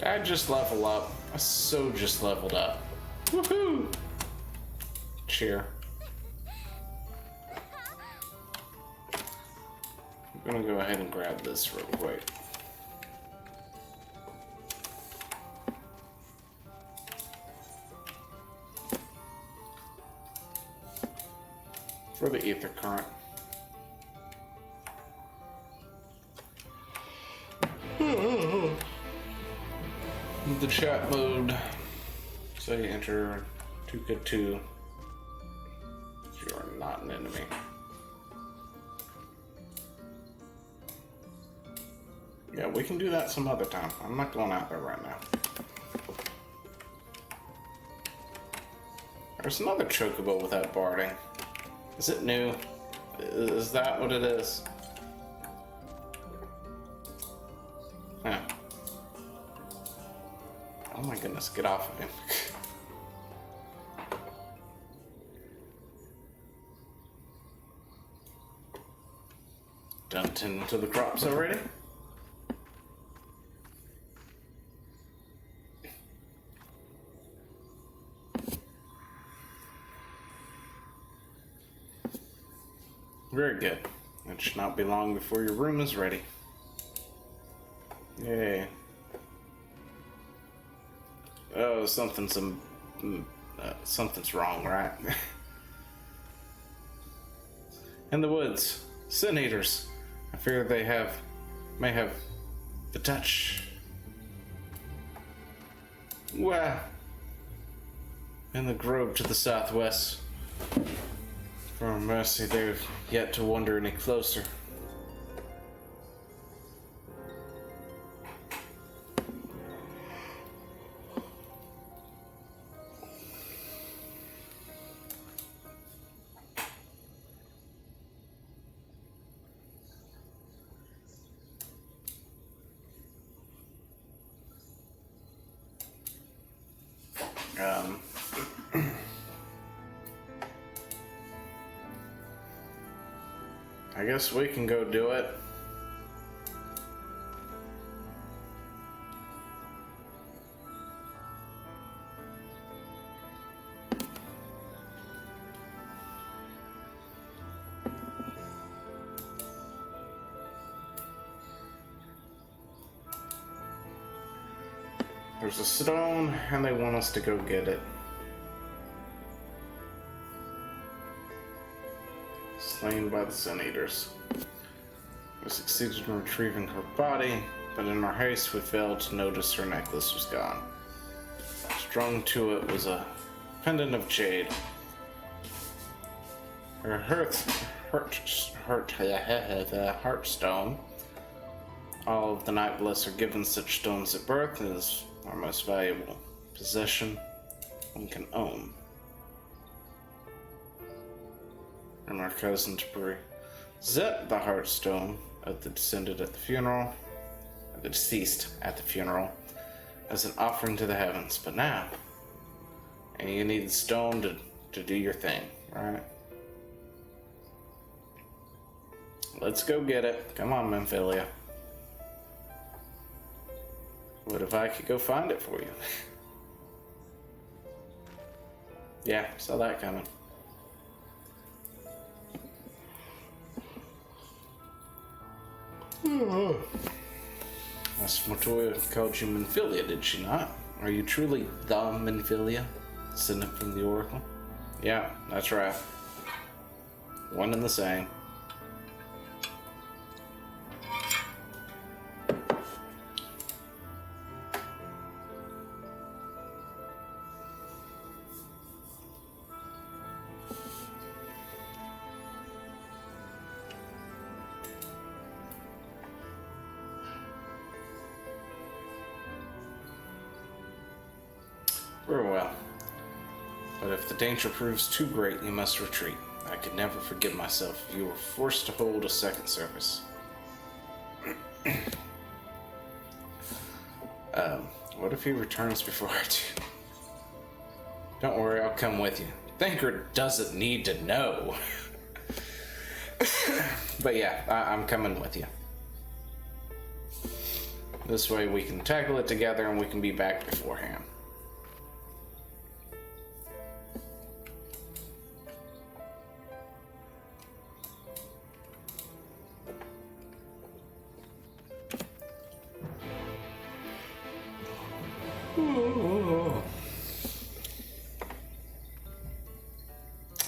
I just level up. I just leveled up. Woohoo! Cheer. I'm gonna go ahead and grab this real quick. For the ether current. The chat mode. Say enter 2K2. You are not an enemy. Yeah, we can do that some other time. I'm not going out there right now. There's another chocobo without barding. Is it new? Is that what it is? Huh. Oh my goodness, get off of him. Done tending to the crops already? Very good. It should not be long before your room is ready. Yay. Oh, something's wrong, right? In the woods, sin eaters. I fear they may have The touch. Wow. In the grove to the southwest. For mercy, they've yet to wander any closer. I guess we can go do it. There's a stone, and they want us to go get it. Slain by the Sun Eaters. We succeeded in retrieving her body, but in our haste we failed to notice her necklace was gone. Strung to it was a pendant of jade. Her heartstone. All of the Nightbless are given such stones at birth, and is our most valuable possession one can own. And our cousin to present the Heartstone of the deceased at the funeral, as an offering to the heavens. But now, and you need the stone to do your thing, right? Let's go get it. Come on, Memphilia. What if I could go find it for you? Yeah, saw that coming. Master Matoya called you Memphilia, did she not? Are you truly the Memphilia, descendant from the Oracle? Yeah, that's right. One and the same. Very well. But if the danger proves too great, you must retreat. I could never forgive myself if you were forced to hold a second service. What if he returns before I do? Don't worry, I'll come with you. Thinker doesn't need to know. But yeah, I'm coming with you. This way we can tackle it together and we can be back beforehand.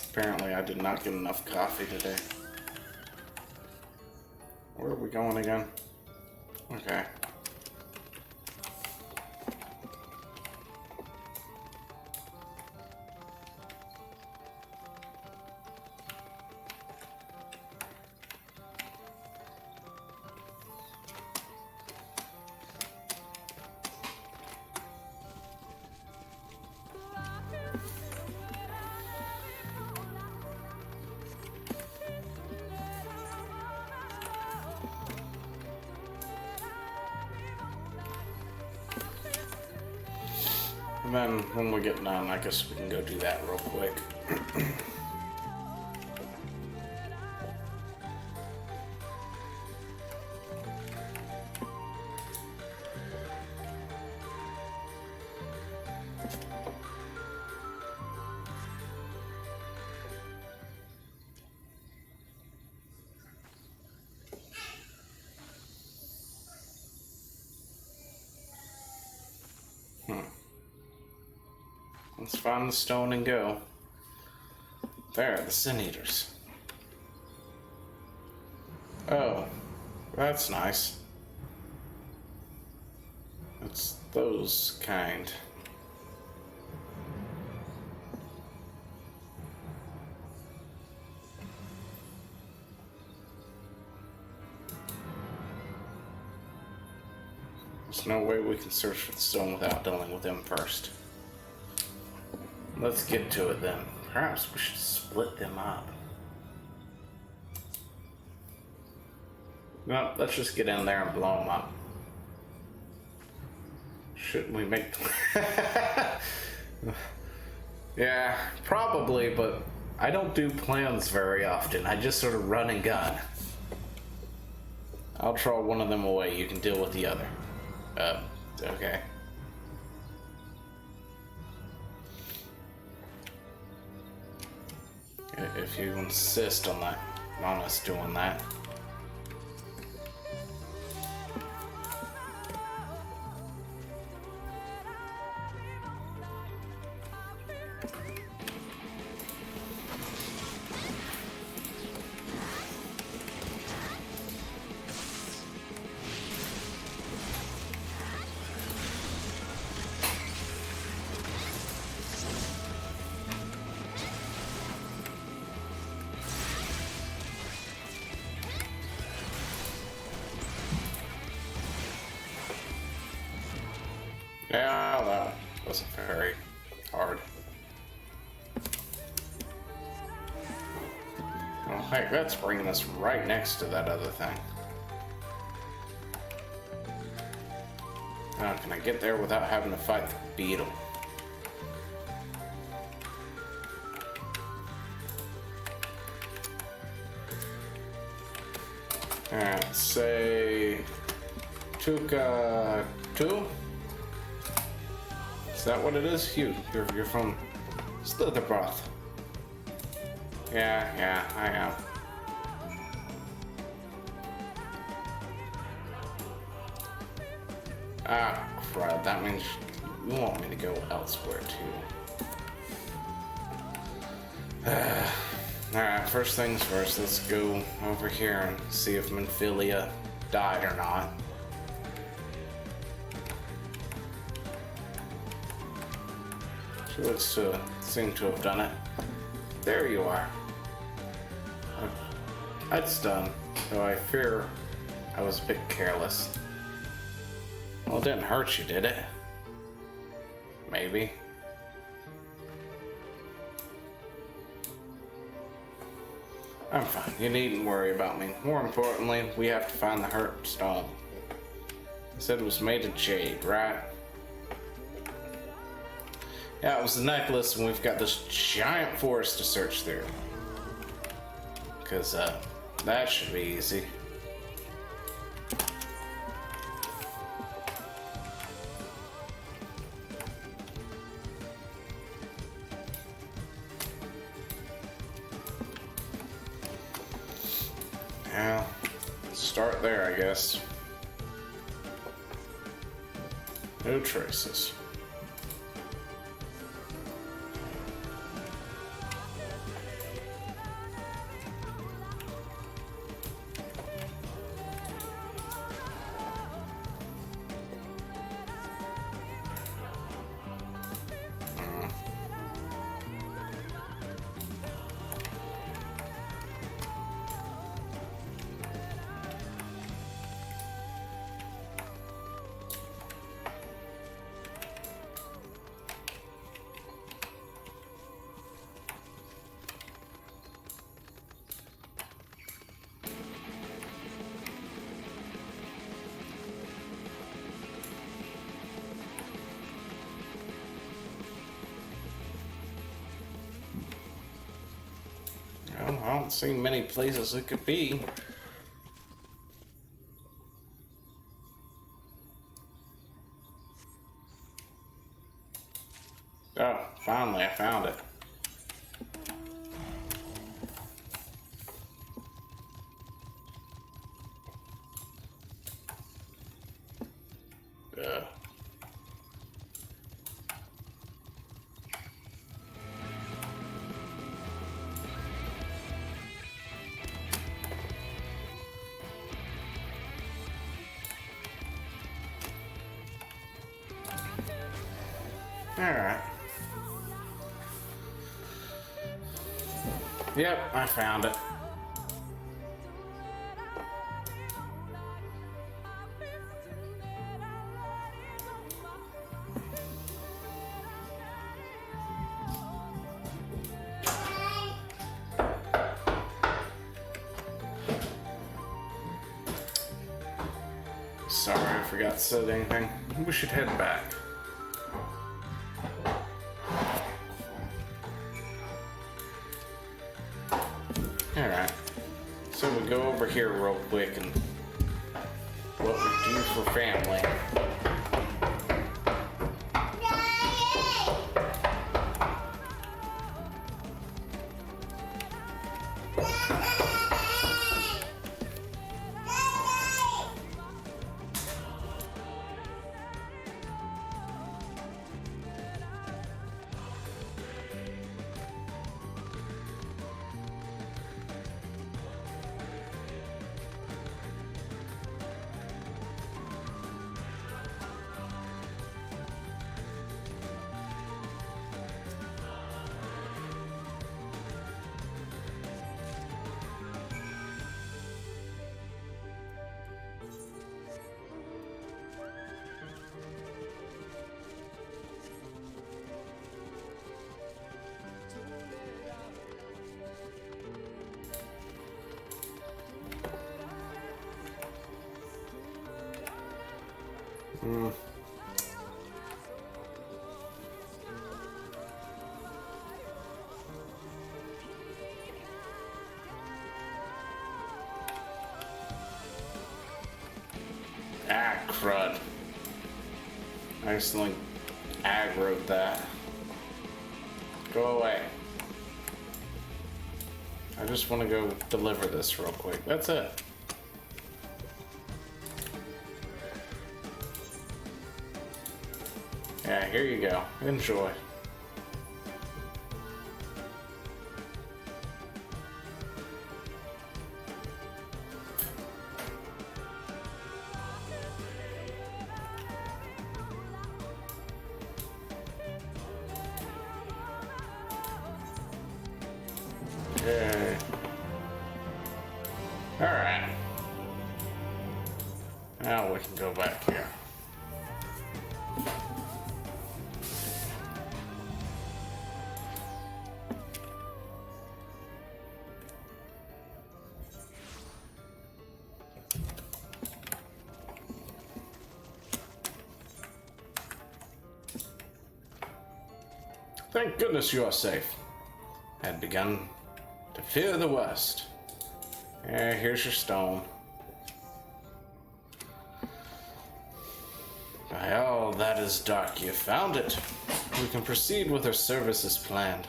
Apparently I did not get enough coffee today. Where are we going again? Okay. And then when we get done, I guess we can go do that real quick. Let's find the stone and go. There, the Sin Eaters. Oh, that's nice. It's those kind. There's no way we can search for the stone without dealing with them first. Let's get to it then. Perhaps we should split them up. No, let's just get in there and blow them up. Shouldn't we make... Yeah, probably, but I don't do plans very often. I just sort of run and gun. I'll throw one of them away. You can deal with the other. Okay. If you insist on that, on us doing that. Yeah, that wasn't very hard. Oh, hey, that's bringing us right next to that other thing. Now, can I get there without having to fight the beetle? Alright, say... Tuka... 2? Is that what it is? You're from Slitherbroth. Yeah, I am. Ah, crap, that means you want me to go elsewhere too. Alright, first things first, let's go over here and see if Minfilia died or not. She looks to seem to have done it. There you are. That's done, though I fear I was a bit careless. Well, it didn't hurt you, did it? Maybe. I'm fine. You needn't worry about me. More importantly, we have to find the hurt stone. You said it was made of jade, right? Yeah, it was the necklace, and we've got this giant forest to search through. Because, that should be easy. Yeah, start there, I guess. No traces. I don't see many places it could be. Oh, finally I found it. Alright. Yep, I found it. Sorry, I forgot to say anything. We should head back. Alright. So we go over here real quick and what we do for family. Ah, crud. I accidentally aggroed that. Go away. I just want to go deliver this real quick. That's it. Yeah, here you go. Enjoy. Okay. Alright. Now we can go back here. Thank goodness you are safe. Had begun to fear the West. Here's your stone. By all that is dark, you found it. We can proceed with our service as planned.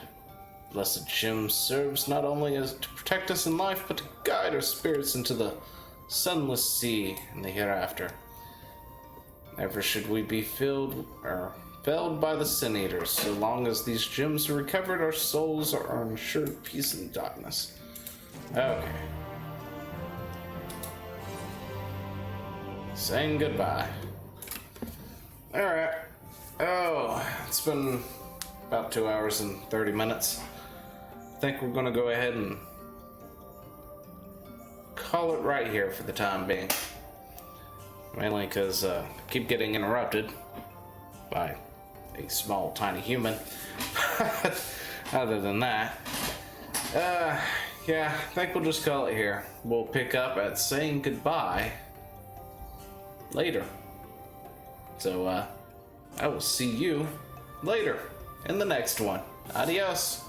Blessed Gem serves not only as to protect us in life, but to guide our spirits into the sunless sea in the hereafter. Never should we be felled by the Sin Eaters. So long as these gems are recovered, our souls are ensured peace in darkness. Okay. Saying goodbye. Alright. Oh, it's been about 2 hours and 30 minutes. I think we're gonna go ahead and call it right here for the time being. Mainly because I keep getting interrupted by a small, tiny human. Other than that, yeah, I think we'll just call it here. We'll pick up at saying goodbye later. So, I will see you later in the next one. Adios.